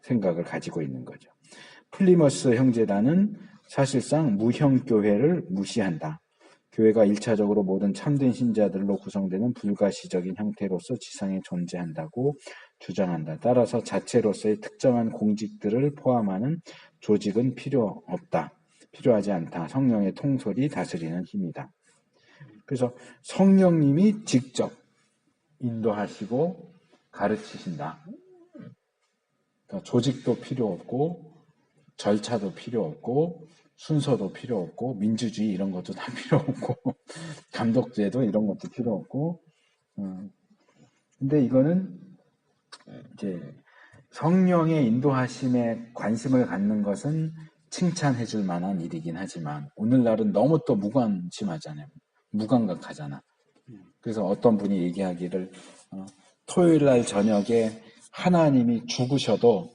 생각을 가지고 있는 거죠. 플리머스 형제단은 사실상 무형교회를 무시한다. 교회가 1차적으로 모든 참된 신자들로 구성되는 불가시적인 형태로서 지상에 존재한다고 주장한다. 따라서 자체로서의 특정한 공직들을 포함하는 조직은 필요하지 않다. 성령의 통솔이 다스리는 힘이다. 그래서 성령님이 직접 인도하시고 가르치신다. 그러니까 조직도 필요 없고 절차도 필요 없고 순서도 필요 없고 민주주의 이런 것도 다 필요 없고 감독제도 이런 것도 필요 없고 근데 이거는 이제 성령의 인도하심에 관심을 갖는 것은 칭찬해 줄 만한 일이긴 하지만 오늘날은 너무 또 무관심하잖아요. 무감각하잖아. 그래서 어떤 분이 얘기하기를 토요일날 저녁에 하나님이 죽으셔도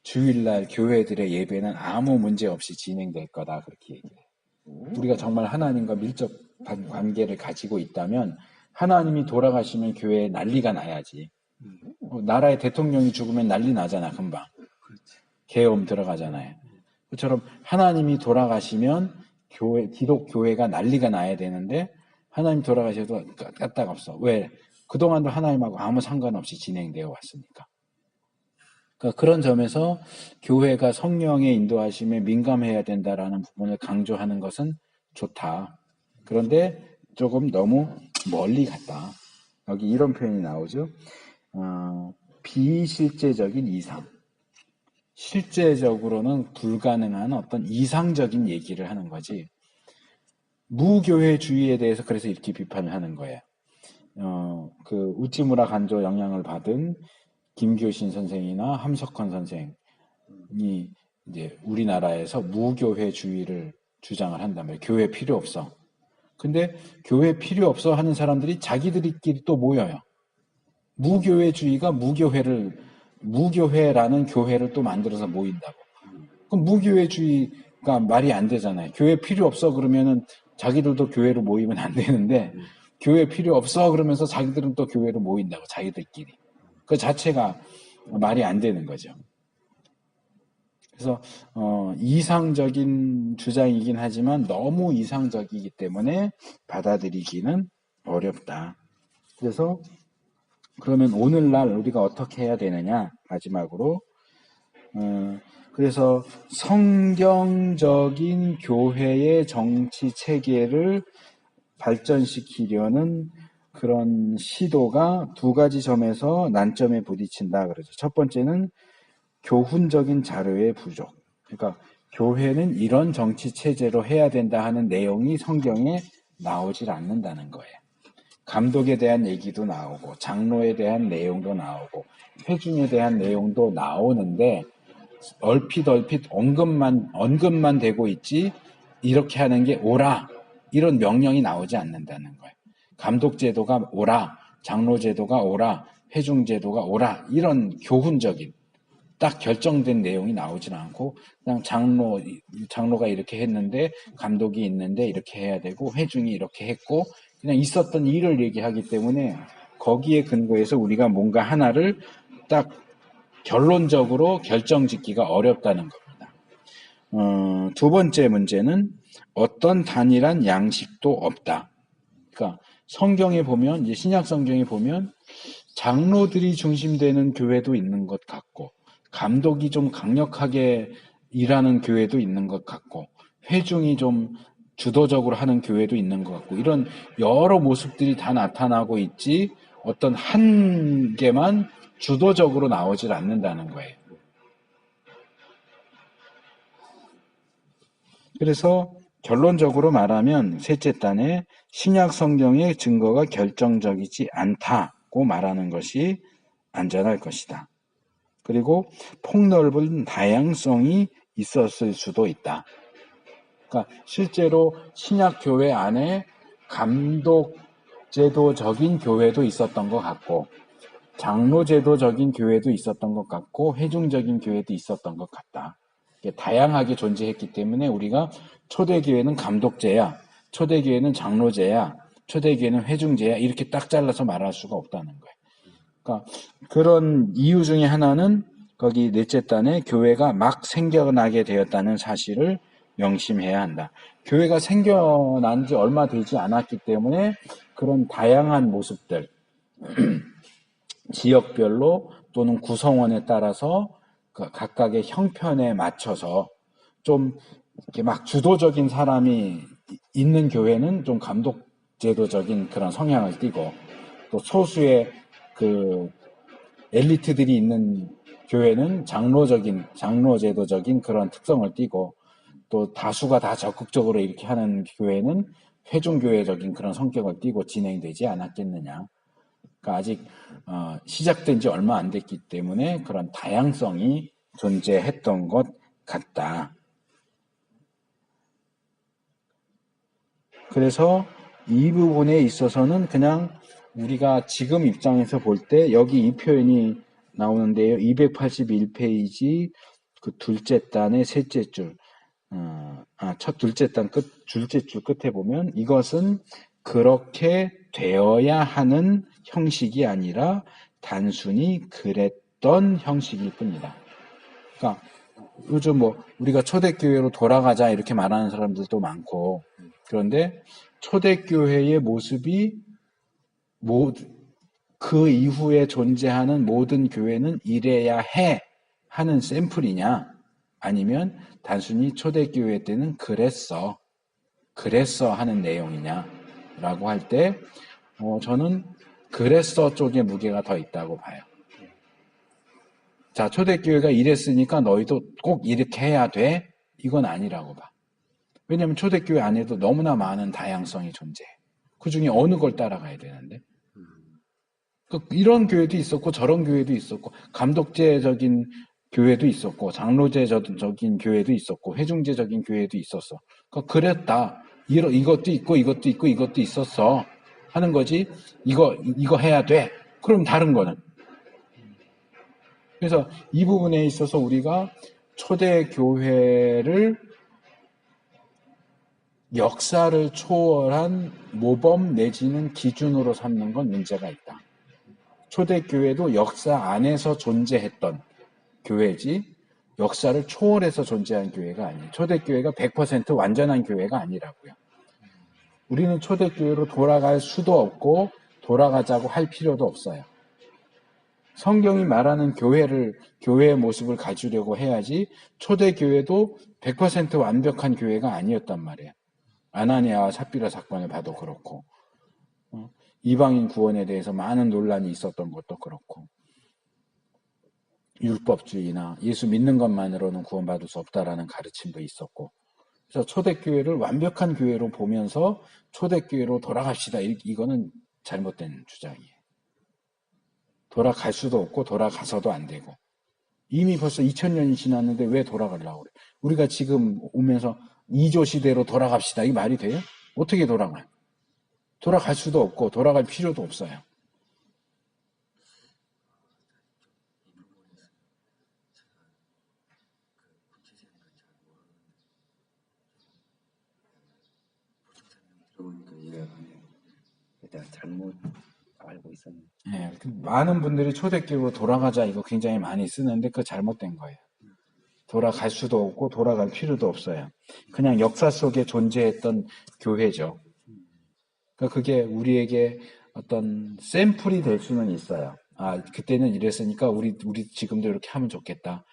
주일날 교회들의 예배는 아무 문제 없이 진행될 거다 그렇게 얘기해요. 우리가 정말 하나님과 밀접한 관계를 가지고 있다면 하나님이 돌아가시면 교회에 난리가 나야지. 나라의 대통령이 죽으면 난리 나잖아 금방. 계엄 들어가잖아요. 그처럼 하나님이 돌아가시면 기독 교회가 난리가 나야 되는데 하나님 돌아가셔도 까딱없어. 왜? 그동안도 하나님하고 아무 상관없이 진행되어 왔으니까. 그러니까 그런 점에서 교회가 성령의 인도하심에 민감해야 된다라는 부분을 강조하는 것은 좋다. 그런데 조금 너무 멀리 갔다. 여기 이런 표현이 나오죠. 비실제적인 이상. 실제적으로는 불가능한 어떤 이상적인 얘기를 하는 거지. 무교회주의에 대해서 그래서 이렇게 비판을 하는 거예요. 그 우찌무라 간조 영향을 받은 김교신 선생이나 함석헌 선생이 이제 우리나라에서 무교회주의를 주장을 한단 말이에요. 교회 필요 없어. 근데 교회 필요 없어 하는 사람들이 자기들끼리 또 모여요. 무교회주의가 무교회라는 교회를 또 만들어서 모인다고. 그럼 무교회주의가 말이 안 되잖아요. 교회 필요 없어 그러면은 자기들도 교회로 모이면 안 되는데 교회 필요 없어 그러면서 자기들은 또 교회로 모인다고 자기들끼리. 그 자체가 말이 안 되는 거죠. 그래서 이상적인 주장이긴 하지만 너무 이상적이기 때문에 받아들이기는 어렵다. 그래서 그러면 오늘날 우리가 어떻게 해야 되느냐? 마지막으로 그래서 성경적인 교회의 정치 체계를 발전시키려는 그런 시도가 두 가지 점에서 난점에 부딪힌다 그러죠. 첫 번째는 교훈적인 자료의 부족. 그러니까 교회는 이런 정치 체제로 해야 된다 하는 내용이 성경에 나오질 않는다는 거예요. 감독에 대한 얘기도 나오고 장로에 대한 내용도 나오고 회중에 대한 내용도 나오는데 얼핏 언급만 되고 있지 이렇게 하는 게 옳아 이런 명령이 나오지 않는다는 거예요. 감독 제도가 옳아, 장로 제도가 옳아, 회중 제도가 옳아 이런 교훈적인 딱 결정된 내용이 나오진 않고 그냥 장로가 이렇게 했는데 감독이 있는데 이렇게 해야 되고 회중이 이렇게 했고 그냥 있었던 일을 얘기하기 때문에 거기에 근거해서 우리가 뭔가 하나를 딱 결론적으로 결정짓기가 어렵다는 겁니다. 두 번째 문제는 어떤 단일한 양식도 없다. 그러니까 성경에 보면 이제 신약 성경에 보면 장로들이 중심되는 교회도 있는 것 같고 감독이 좀 강력하게 일하는 교회도 있는 것 같고 회중이 좀 주도적으로 하는 교회도 있는 것 같고 이런 여러 모습들이 다 나타나고 있지 어떤 한 개만 주도적으로 나오질 않는다는 거예요. 그래서 결론적으로 말하면 셋째 단에 신약 성경의 증거가 결정적이지 않다고 말하는 것이 안전할 것이다. 그리고 폭넓은 다양성이 있었을 수도 있다. 그러니까 실제로 신약 교회 안에 감독 제도적인 교회도 있었던 것 같고 장로 제도적인 교회도 있었던 것 같고 회중적인 교회도 있었던 것 같다. 다양하게 존재했기 때문에 우리가 초대교회는 감독제야, 초대교회는 장로제야, 초대교회는 회중제야 이렇게 딱 잘라서 말할 수가 없다는 거예요. 그러니까 그런 이유 중에 하나는 거기 넷째 단에 교회가 막 생겨나게 되었다는 사실을 명심해야 한다. 교회가 생겨난 지 얼마 되지 않았기 때문에 그런 다양한 모습들, 지역별로 또는 구성원에 따라서 그 각각의 형편에 맞춰서 좀 이렇게 막 주도적인 사람이 있는 교회는 좀 감독제도적인 그런 성향을 띠고, 또 소수의 그 엘리트들이 있는 교회는 장로제도적인 그런 특성을 띠고, 또 다수가 다 적극적으로 이렇게 하는 교회는 회중교회적인 그런 성격을 띠고 진행되지 않았겠느냐. 그러니까 아직 시작된 지 얼마 안 됐기 때문에 그런 다양성이 존재했던 것 같다. 그래서 이 부분에 있어서는 그냥 우리가 지금 입장에서 볼 때 여기 이 표현이 나오는데요. 281페이지 그 둘째 단의 셋째 줄, 첫 둘째 단 둘째 줄 끝에 보면 이것은 그렇게 되어야 하는 형식이 아니라 단순히 그랬던 형식일 뿐이다. 그러니까 요즘 우리가 초대교회로 돌아가자 이렇게 말하는 사람들도 많고, 그런데 초대교회의 모습이 그 이후에 존재하는 모든 교회는 이래야 해 하는 샘플이냐, 아니면 단순히 초대교회 때는 그랬어 하는 내용이냐 라고 할 때 저는 그랬어 쪽에 무게가 더 있다고 봐요. 자, 초대교회가 이랬으니까 너희도 꼭 이렇게 해야 돼? 이건 아니라고 봐. 왜냐하면 초대교회 안에도 너무나 많은 다양성이 존재해. 그 중에 어느 걸 따라가야 되는데. 이런 교회도 있었고 저런 교회도 있었고 감독제적인 교회도 있었고 장로제적인 교회도 있었고 회중제적인 교회도 있었어. 그랬다. 이것도 있고 이것도 있고 이것도 있었어 하는 거지. 이거 해야 돼. 그럼 다른 거는. 그래서 이 부분에 있어서 우리가 초대교회를 역사를 초월한 모범 내지는 기준으로 삼는 건 문제가 있다. 초대교회도 역사 안에서 존재했던 교회지 역사를 초월해서 존재한 교회가 아니에요. 초대교회가 100% 완전한 교회가 아니라고요. 우리는 초대교회로 돌아갈 수도 없고 돌아가자고 할 필요도 없어요. 성경이 말하는 교회의 모습을 가지려고 해야지. 초대교회도 100% 완벽한 교회가 아니었단 말이에요. 아나니아와 삽비라 사건을 봐도 그렇고, 이방인 구원에 대해서 많은 논란이 있었던 것도 그렇고, 율법주의나 예수 믿는 것만으로는 구원받을 수 없다라는 가르침도 있었고, 그래서 초대교회를 완벽한 교회로 보면서 초대교회로 돌아갑시다. 이거는 잘못된 주장이에요. 돌아갈 수도 없고 돌아가서도 안 되고, 이미 벌써 2000년이 지났는데 왜 돌아가려고 그래? 우리가 지금 오면서 2조 시대로 돌아갑시다. 이 말이 돼요? 어떻게 돌아가요? 돌아갈 수도 없고 돌아갈 필요도 없어요. 내가 잘못 알고 있었는데. 네, 많은 분들이 초대교회로 돌아가자 이거 굉장히 많이 쓰는데 그거 잘못된 거예요. 돌아갈 수도 없고 돌아갈 필요도 없어요. 그냥 역사 속에 존재했던 교회죠. 그러니까 그게 우리에게 어떤 샘플이 될 수는 있어요. 그때는 이랬으니까 우리 지금도 이렇게 하면 좋겠다.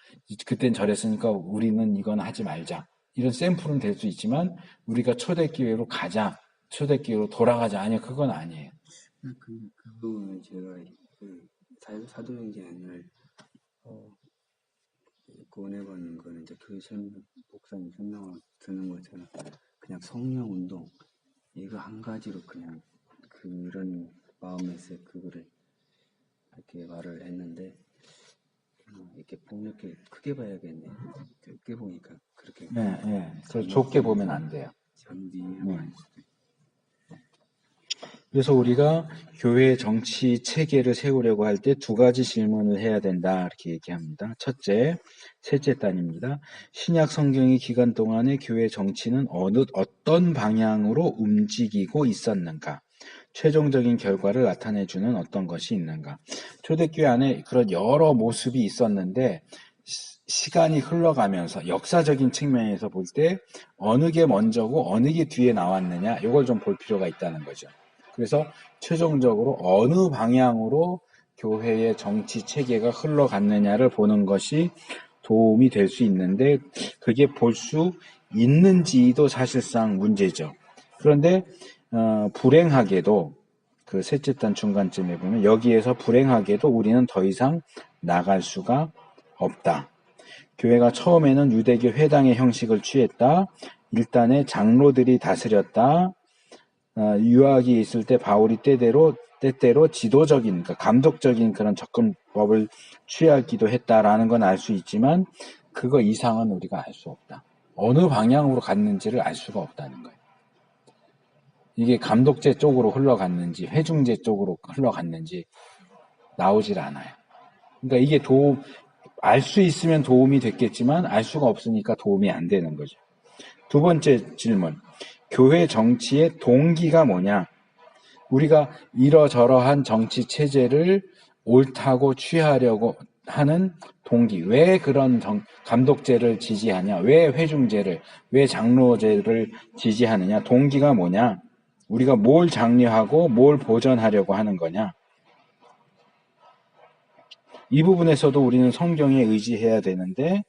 그땐 저랬으니까 우리는 이건 하지 말자. 이런 샘플은 될 수 있지만 우리가 초대교회로 가자, 초대교회로 돌아가자. 아니요, 그건 아니에요. 그 부분은 제가 사도행전을 권해본 거는 이제 그 목사님 설명을 듣는 것처럼 그냥 성령 운동 이거 한 가지로 그냥 그런 마음에서 그거를 이렇게 말을 했는데 이렇게 폭넓게 크게 봐야겠네. 좁게 보니까 그렇게. 네. 그래서 좁게 보면 안 돼요. 그래서 우리가 교회 정치 체계를 세우려고 할 때 두 가지 질문을 해야 된다 이렇게 얘기합니다. 첫째, 셋째 단입니다. 신약 성경의 기간 동안에 교회 정치는 어떤 방향으로 움직이고 있었는가? 최종적인 결과를 나타내주는 어떤 것이 있는가? 초대교회 안에 그런 여러 모습이 있었는데 시간이 흘러가면서 역사적인 측면에서 볼 때 어느 게 먼저고 어느 게 뒤에 나왔느냐 이걸 좀 볼 필요가 있다는 거죠. 그래서 최종적으로 어느 방향으로 교회의 정치 체계가 흘러갔느냐를 보는 것이 도움이 될 수 있는데 그게 볼 수 있는지도 사실상 문제죠. 그런데 불행하게도 그 셋째 단 중간쯤에 보면 여기에서 불행하게도 우리는 더 이상 나갈 수가 없다. 교회가 처음에는 유대교 회당의 형식을 취했다. 일단의 장로들이 다스렸다. 유학이 있을 때 바울이 때때로 지도적인, 그러니까 감독적인 그런 접근법을 취하기도 했다라는 건 알 수 있지만 그거 이상은 우리가 알 수 없다. 어느 방향으로 갔는지를 알 수가 없다는 거예요. 이게 감독제 쪽으로 흘러갔는지 회중제 쪽으로 흘러갔는지 나오질 않아요. 그러니까 이게 알 수 있으면 도움이 됐겠지만 알 수가 없으니까 도움이 안 되는 거죠. 두 번째 질문. 교회 정치의 동기가 뭐냐? 우리가 이러저러한 정치 체제를 옳다고 취하려고 하는 동기. 왜 그런 감독제를 지지하냐? 왜 회중제를, 왜 장로제를 지지하느냐? 동기가 뭐냐? 우리가 뭘 장려하고 뭘 보전하려고 하는 거냐? 이 부분에서도 우리는 성경에 의지해야 되는데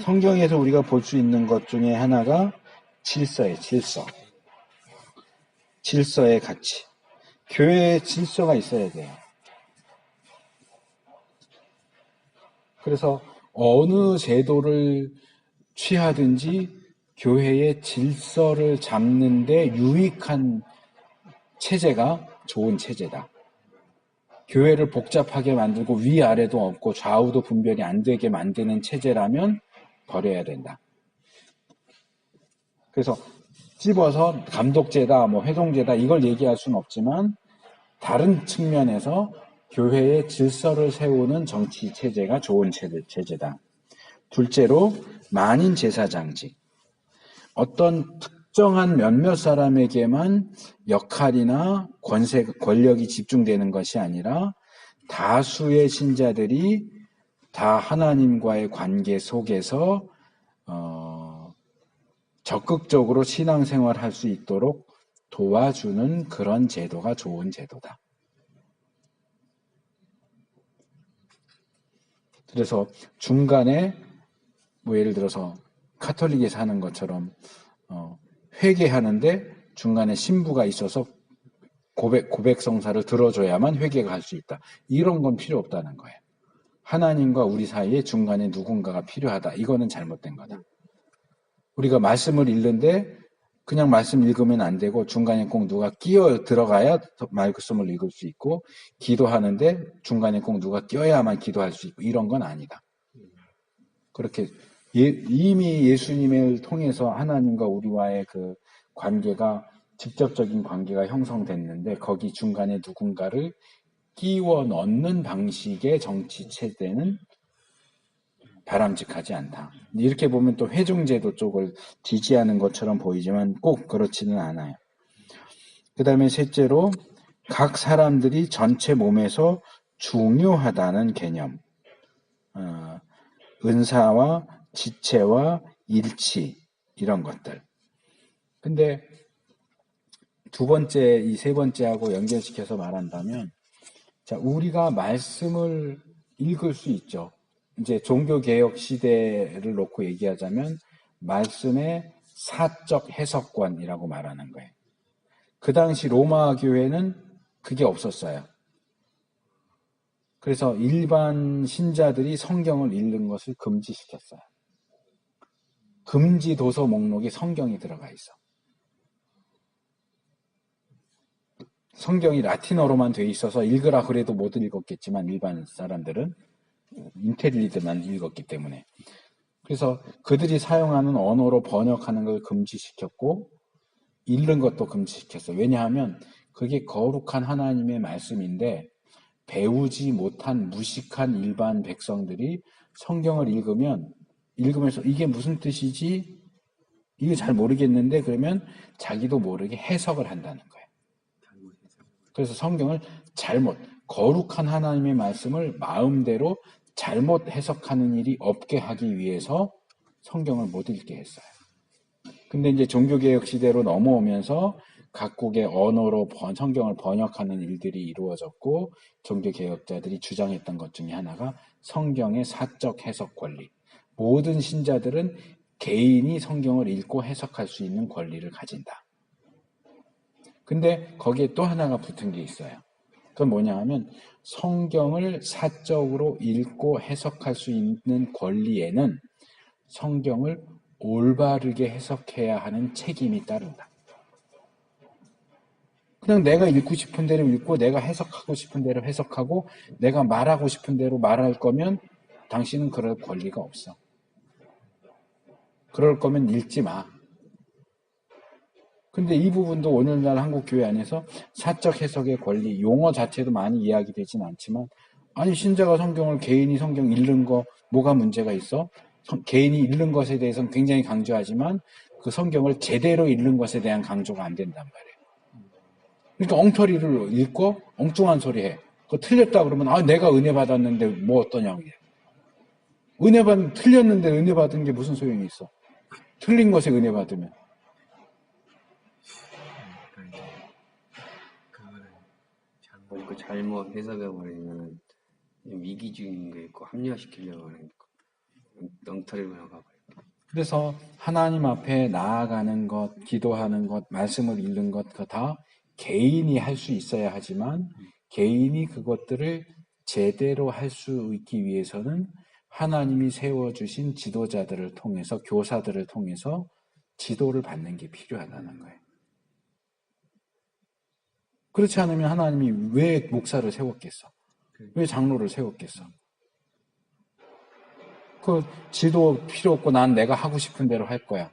성경에서 우리가 볼 수 있는 것 중에 하나가 질서예요. 질서의 가치. 교회에 질서가 있어야 돼요. 그래서 어느 제도를 취하든지 교회의 질서를 잡는 데 유익한 체제가 좋은 체제다. 교회를 복잡하게 만들고 위아래도 없고 좌우도 분별이 안 되게 만드는 체제라면 버려야 된다. 그래서 찝어서 감독제다, 회동제다 이걸 얘기할 수는 없지만 다른 측면에서 교회의 질서를 세우는 정치 체제가 좋은 체제다. 둘째로 만인 제사장직. 어떤 특정한 몇몇 사람에게만 역할이나 권력이 집중되는 것이 아니라 다수의 신자들이 다 하나님과의 관계 속에서 적극적으로 신앙생활할 수 있도록 도와주는 그런 제도가 좋은 제도다. 그래서 중간에 예를 들어서 카톨릭에서 하는 것처럼 회개하는데 중간에 신부가 있어서 고백 성사를 들어줘야만 회개가 할 수 있다. 이런 건 필요 없다는 거예요. 하나님과 우리 사이에 중간에 누군가가 필요하다. 이거는 잘못된 거다. 우리가 말씀을 읽는데 그냥 말씀 읽으면 안 되고 중간에 꼭 누가 끼어 들어가야 말씀을 읽을 수 있고 기도하는데 중간에 꼭 누가 끼어야만 기도할 수 있고 이런 건 아니다. 그렇게 이미 예수님을 통해서 하나님과 우리와의 그 관계가 직접적인 관계가 형성됐는데 거기 중간에 누군가를 끼워 넣는 방식의 정치 체제는 바람직하지 않다. 이렇게 보면 또 회중제도 쪽을 지지하는 것처럼 보이지만 꼭 그렇지는 않아요. 그 다음에 셋째로 각 사람들이 전체 몸에서 중요하다는 개념. 은사와 지체와 일치 이런 것들. 근데 두 번째, 이 세 번째하고 연결시켜서 말한다면 자, 우리가 말씀을 읽을 수 있죠. 이제 종교개혁 시대를 놓고 얘기하자면 말씀의 사적 해석권이라고 말하는 거예요. 그 당시 로마 교회는 그게 없었어요. 그래서 일반 신자들이 성경을 읽는 것을 금지시켰어요. 금지 도서 목록에 성경이 들어가 있어. 성경이 라틴어로만 돼 있어서 읽으라 그래도 못 읽었겠지만 일반 사람들은 인텔리드만 읽었기 때문에. 그래서 그들이 사용하는 언어로 번역하는 걸 금지시켰고 읽는 것도 금지시켰어요. 왜냐하면 그게 거룩한 하나님의 말씀인데 배우지 못한 무식한 일반 백성들이 성경을 읽으면서 이게 무슨 뜻이지? 이게 잘 모르겠는데 그러면 자기도 모르게 해석을 한다는 거예요. 그래서 성경을 거룩한 하나님의 말씀을 마음대로 잘못 해석하는 일이 없게 하기 위해서 성경을 못 읽게 했어요. 근데 이제 종교개혁 시대로 넘어오면서 각국의 언어로 성경을 번역하는 일들이 이루어졌고, 종교개혁자들이 주장했던 것 중에 하나가 성경의 사적 해석 권리. 모든 신자들은 개인이 성경을 읽고 해석할 수 있는 권리를 가진다. 근데 거기에 또 하나가 붙은 게 있어요. 그건 뭐냐 하면 성경을 사적으로 읽고 해석할 수 있는 권리에는 성경을 올바르게 해석해야 하는 책임이 따른다. 그냥 내가 읽고 싶은 대로 읽고 내가 해석하고 싶은 대로 해석하고 내가 말하고 싶은 대로 말할 거면 당신은 그럴 권리가 없어. 그럴 거면 읽지 마. 근데 이 부분도 오늘날 한국 교회 안에서 사적 해석의 권리, 용어 자체도 많이 이야기되진 않지만, 아니 신자가 성경을 개인이 성경 읽는 거 뭐가 문제가 있어? 개인이 읽는 것에 대해서는 굉장히 강조하지만 그 성경을 제대로 읽는 것에 대한 강조가 안 된단 말이에요. 그러니까 엉터리를 읽고 엉뚱한 소리 해. 그거 틀렸다 그러면 내가 은혜 받았는데 뭐 어떠냐고 해. 틀렸는데 은혜 받은 게 무슨 소용이 있어? 틀린 것에 은혜 받으면. 그거는 잘못 해석해버리면 위기적인 게 있고 합리화시키려고 하는 엉터리로 나가버려. 그래서 하나님 앞에 나아가는 것, 기도하는 것, 말씀을 읽는 것, 그거 다 개인이 할 수 있어야 하지만 개인이 그것들을 제대로 할 수 있기 위해서는 하나님이 세워주신 지도자들을 통해서, 교사들을 통해서 지도를 받는 게 필요하다는 거예요. 그렇지 않으면 하나님이 왜 목사를 세웠겠어? 왜 장로를 세웠겠어? 그 지도 필요 없고 난 내가 하고 싶은 대로 할 거야.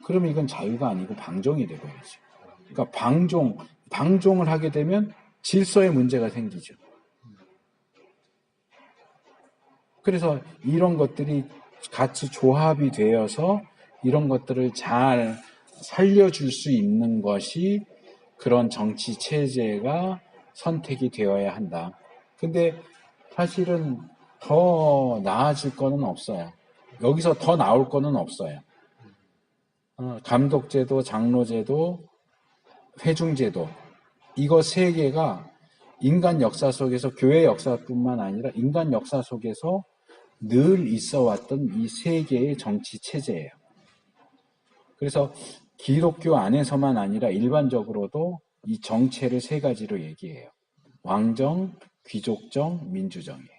그러면 이건 자유가 아니고 방종이 되버리죠. 그러니까 방종을 하게 되면 질서에 문제가 생기죠. 그래서 이런 것들이 같이 조합이 되어서 이런 것들을 잘 살려줄 수 있는 것이 그런 정치 체제가 선택이 되어야 한다. 근데 사실은 더 나아질 거는 없어요. 여기서 더 나올 거는 없어요. 감독제도, 장로제도, 회중제도, 이거 세 개가 인간 역사 속에서, 교회 역사뿐만 아니라 인간 역사 속에서 늘 있어 왔던 이 세 개의 정치 체제예요. 그래서 기독교 안에서만 아니라 일반적으로도 이 정체를 세 가지로 얘기해요. 왕정, 귀족정, 민주정이에요.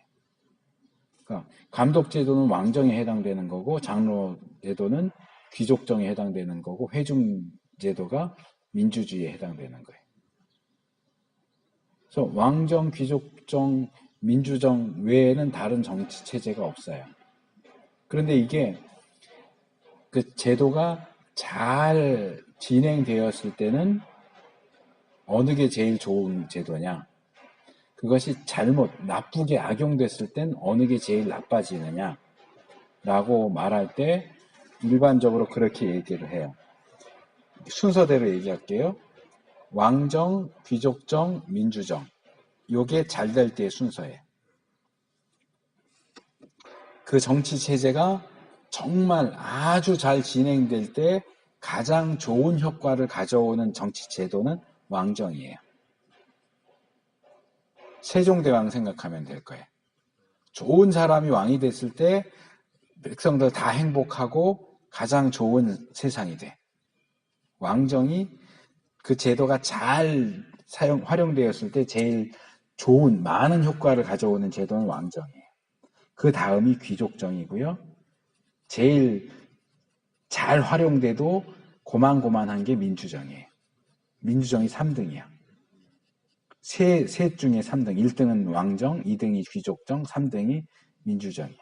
그러니까 감독제도는 왕정에 해당되는 거고, 장로제도는 귀족정에 해당되는 거고, 회중제도가 민주주의에 해당되는 거예요. 그래서 왕정, 귀족정, 민주정 외에는 다른 정치 체제가 없어요. 그런데 이게 그 제도가 잘 진행되었을 때는 어느 게 제일 좋은 제도냐? 그것이 나쁘게 악용됐을 땐 어느 게 제일 나빠지느냐? 라고 말할 때 일반적으로 그렇게 얘기를 해요. 순서대로 얘기할게요. 왕정, 귀족정, 민주정. 요게 잘 될 때의 순서예요. 그 정치 체제가 정말 아주 잘 진행될 때 가장 좋은 효과를 가져오는 정치 제도는 왕정이에요. 세종대왕 생각하면 될 거예요. 좋은 사람이 왕이 됐을 때 백성들 다 행복하고 가장 좋은 세상이 돼. 왕정이 그 제도가 잘 활용되었을 때 제일 좋은 많은 효과를 가져오는 제도는 왕정이에요. 그 다음이 귀족정이고요. 제일 잘 활용돼도 고만고만한 게 민주정이에요. 민주정이 3등이야. 셋 중에 3등. 1등은 왕정, 2등이 귀족정, 3등이 민주정이야.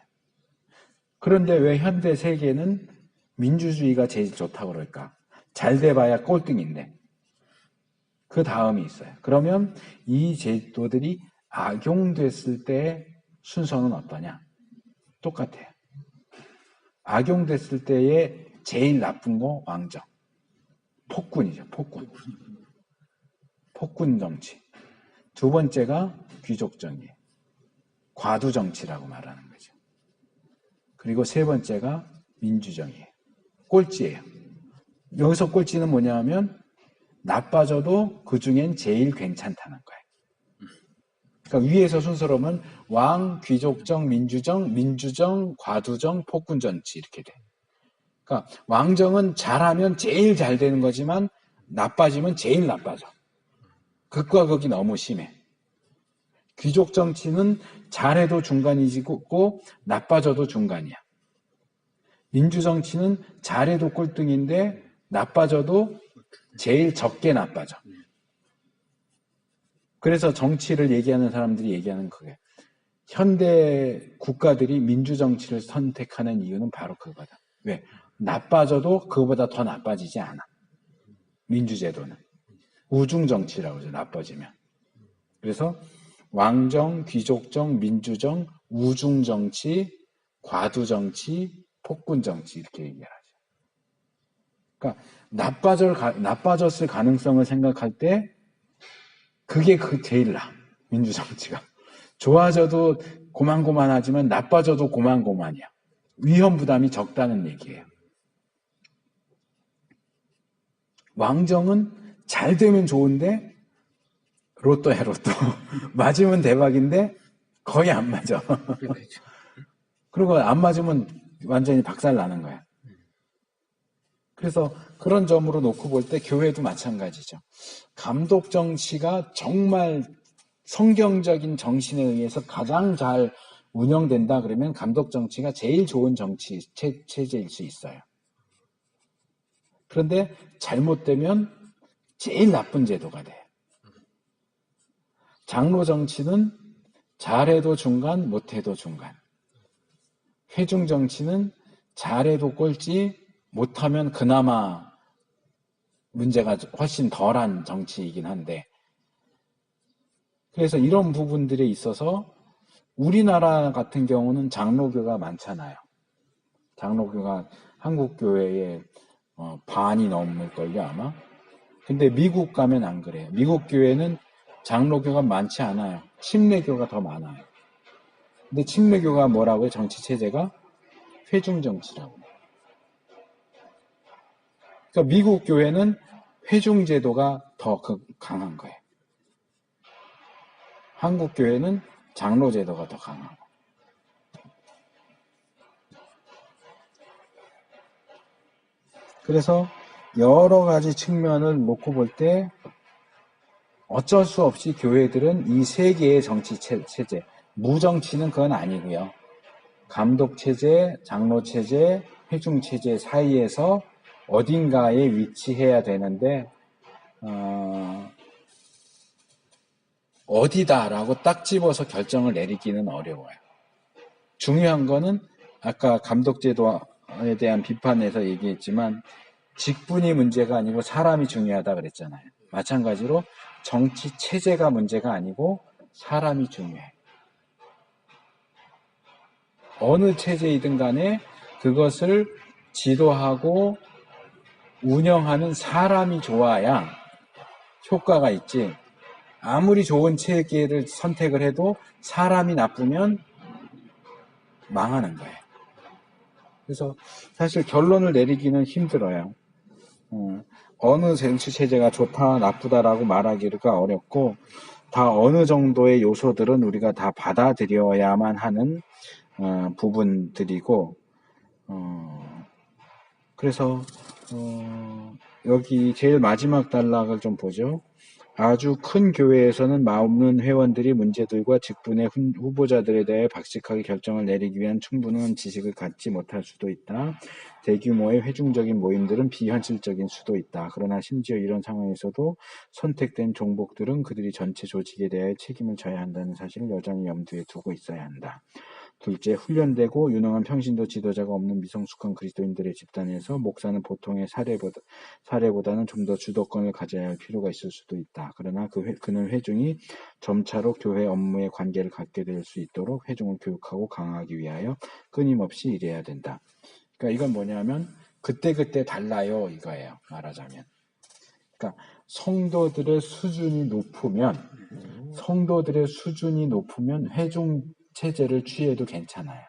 그런데 왜 현대 세계는 민주주의가 제일 좋다고 그럴까? 잘 돼봐야 꼴등인데. 그 다음이 있어요. 그러면 이 제도들이 악용됐을 때 순서는 어떠냐? 똑같아요. 악용됐을 때의 제일 나쁜 거 왕정. 폭군이죠. 폭군 정치. 두 번째가 귀족정이에요. 과두정치라고 말하는 거죠. 그리고 세 번째가 민주정이에요. 꼴찌예요. 여기서 꼴찌는 뭐냐 하면 나빠져도 그 중엔 제일 괜찮다는 거예요. 그러니까 위에서 순서로 보면 왕, 귀족정, 민주정, 과두정, 폭군정치 이렇게 돼. 그러니까 왕정은 잘하면 제일 잘 되는 거지만 나빠지면 제일 나빠져. 극과 극이 너무 심해. 귀족 정치는 잘해도 중간이고 나빠져도 중간이야. 민주 정치는 잘해도 꼴등인데 나빠져도 제일 적게 나빠져. 그래서 정치를 얘기하는 사람들이 얘기하는 그게 현대 국가들이 민주 정치를 선택하는 이유는 바로 그거다. 왜? 나빠져도 그거보다 더 나빠지지 않아. 민주제도는. 우중 정치라고 하죠. 나빠지면. 그래서 왕정, 귀족정, 민주정, 우중 정치, 과두 정치, 폭군 정치 이렇게 얘기하죠. 그러니까 나빠졌을 가능성을 생각할 때 그게 제일 나아. 민주 정치가. 좋아져도 고만고만하지만 나빠져도 고만고만이야. 위험 부담이 적다는 얘기예요. 왕정은 잘 되면 좋은데 로또야 로또. 맞으면 대박인데 거의 안 맞아. 그리고 안 맞으면 완전히 박살 나는 거야. 그래서 그런 점으로 놓고 볼 때 교회도 마찬가지죠. 감독 정치가 정말 성경적인 정신에 의해서 가장 잘 운영된다 그러면 감독 정치가 제일 좋은 정치 체제일 수 있어요. 그런데 잘못되면 제일 나쁜 제도가 돼요. 장로 정치는 잘해도 중간, 못해도 중간. 회중 정치는 잘해도 꼴찌, 못하면 그나마 문제가 훨씬 덜한 정치이긴 한데, 그래서 이런 부분들에 있어서 우리나라 같은 경우는 장로교가 많잖아요. 장로교가 한국 교회의 반이 넘을걸요 아마. 근데 미국 가면 안 그래요. 미국 교회는 장로교가 많지 않아요. 침례교가 더 많아요. 근데 침례교가 뭐라고요? 정치 체제가 회중 정치라고. 그러니까 미국 교회는 회중 제도가 더 강한 거예요. 한국 교회는 장로 제도가 더 강하고. 그래서 여러 가지 측면을 놓고 볼 때 어쩔 수 없이 교회들은 이 세 개의 정치 체제, 무정치는 그건 아니고요. 감독 체제, 장로 체제, 회중 체제 사이에서 어딘가에 위치해야 되는데 어디다라고 딱 집어서 결정을 내리기는 어려워요. 중요한 거는 아까 감독 제도에 대한 비판에서 얘기했지만 직분이 문제가 아니고 사람이 중요하다 그랬잖아요. 마찬가지로 정치 체제가 문제가 아니고 사람이 중요해. 어느 체제이든 간에 그것을 지도하고 운영하는 사람이 좋아야 효과가 있지. 아무리 좋은 체계를 선택을 해도 사람이 나쁘면 망하는 거예요. 그래서 사실 결론을 내리기는 힘들어요. 어느 정치 체제가 좋다, 나쁘다라고 말하기가 어렵고 다 어느 정도의 요소들은 우리가 다 받아들여야만 하는 부분들이고 그래서 여기 제일 마지막 단락을 좀 보죠. 아주 큰 교회에서는 마없는 회원들이 문제들과 직분의 후보자들에 대해 박식하게 결정을 내리기 위한 충분한 지식을 갖지 못할 수도 있다. 대규모의 회중적인 모임들은 비현실적인 수도 있다. 그러나 심지어 이런 상황에서도 선택된 종복들은 그들이 전체 조직에 대해 책임을 져야 한다는 사실을 여전히 염두에 두고 있어야 한다. 둘째, 훈련되고 유능한 평신도 지도자가 없는 미성숙한 그리스도인들의 집단에서 목사는 보통의 사례보다는 좀 더 주도권을 가져야 할 필요가 있을 수도 있다. 그러나 그는 회중이 점차로 교회 업무에 관계를 갖게 될 수 있도록 회중을 교육하고 강화하기 위하여 끊임없이 일해야 된다. 그러니까 이건 뭐냐면 그때그때 달라요 이거예요. 말하자면. 그러니까 성도들의 수준이 높으면 회중 체제를 취해도 괜찮아요.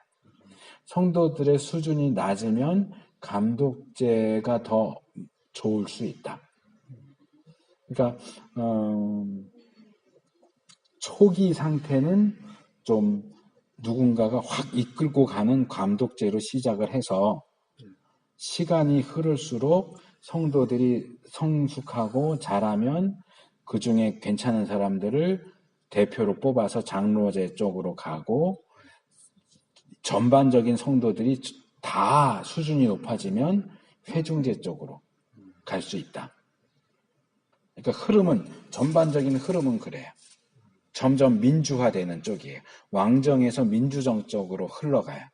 성도들의 수준이 낮으면 감독제가 더 좋을 수 있다. 그러니까 초기 상태는 좀 누군가가 확 이끌고 가는 감독제로 시작을 해서 시간이 흐를수록 성도들이 성숙하고 잘하면 그 중에 괜찮은 사람들을 대표로 뽑아서 장로제 쪽으로 가고 전반적인 성도들이 다 수준이 높아지면 회중제 쪽으로 갈 수 있다. 그러니까 전반적인 흐름은 그래요. 점점 민주화되는 쪽이에요. 왕정에서 민주정 쪽으로 흘러가요.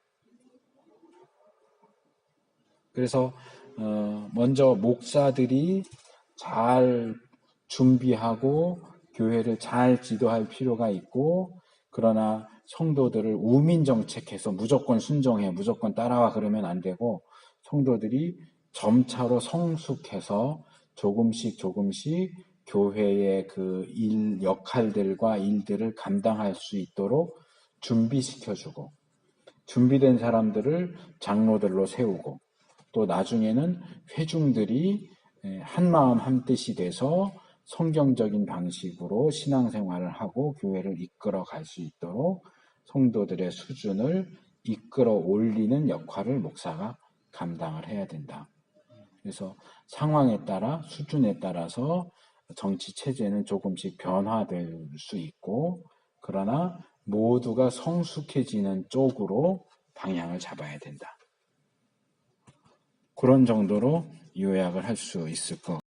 그래서 먼저 목사들이 잘 준비하고 교회를 잘 지도할 필요가 있고, 그러나 성도들을 우민정책해서 무조건 순종해, 무조건 따라와 그러면 안 되고, 성도들이 점차로 성숙해서 조금씩 교회의 그 역할들과 일들을 감당할 수 있도록 준비시켜주고, 준비된 사람들을 장로들로 세우고, 또 나중에는 회중들이 한마음 한뜻이 돼서 성경적인 방식으로 신앙생활을 하고 교회를 이끌어 갈 수 있도록 성도들의 수준을 이끌어 올리는 역할을 목사가 감당을 해야 된다. 그래서 상황에 따라 수준에 따라서 정치 체제는 조금씩 변화될 수 있고, 그러나 모두가 성숙해지는 쪽으로 방향을 잡아야 된다. 그런 정도로 요약을 할 수 있을 것 같습니다.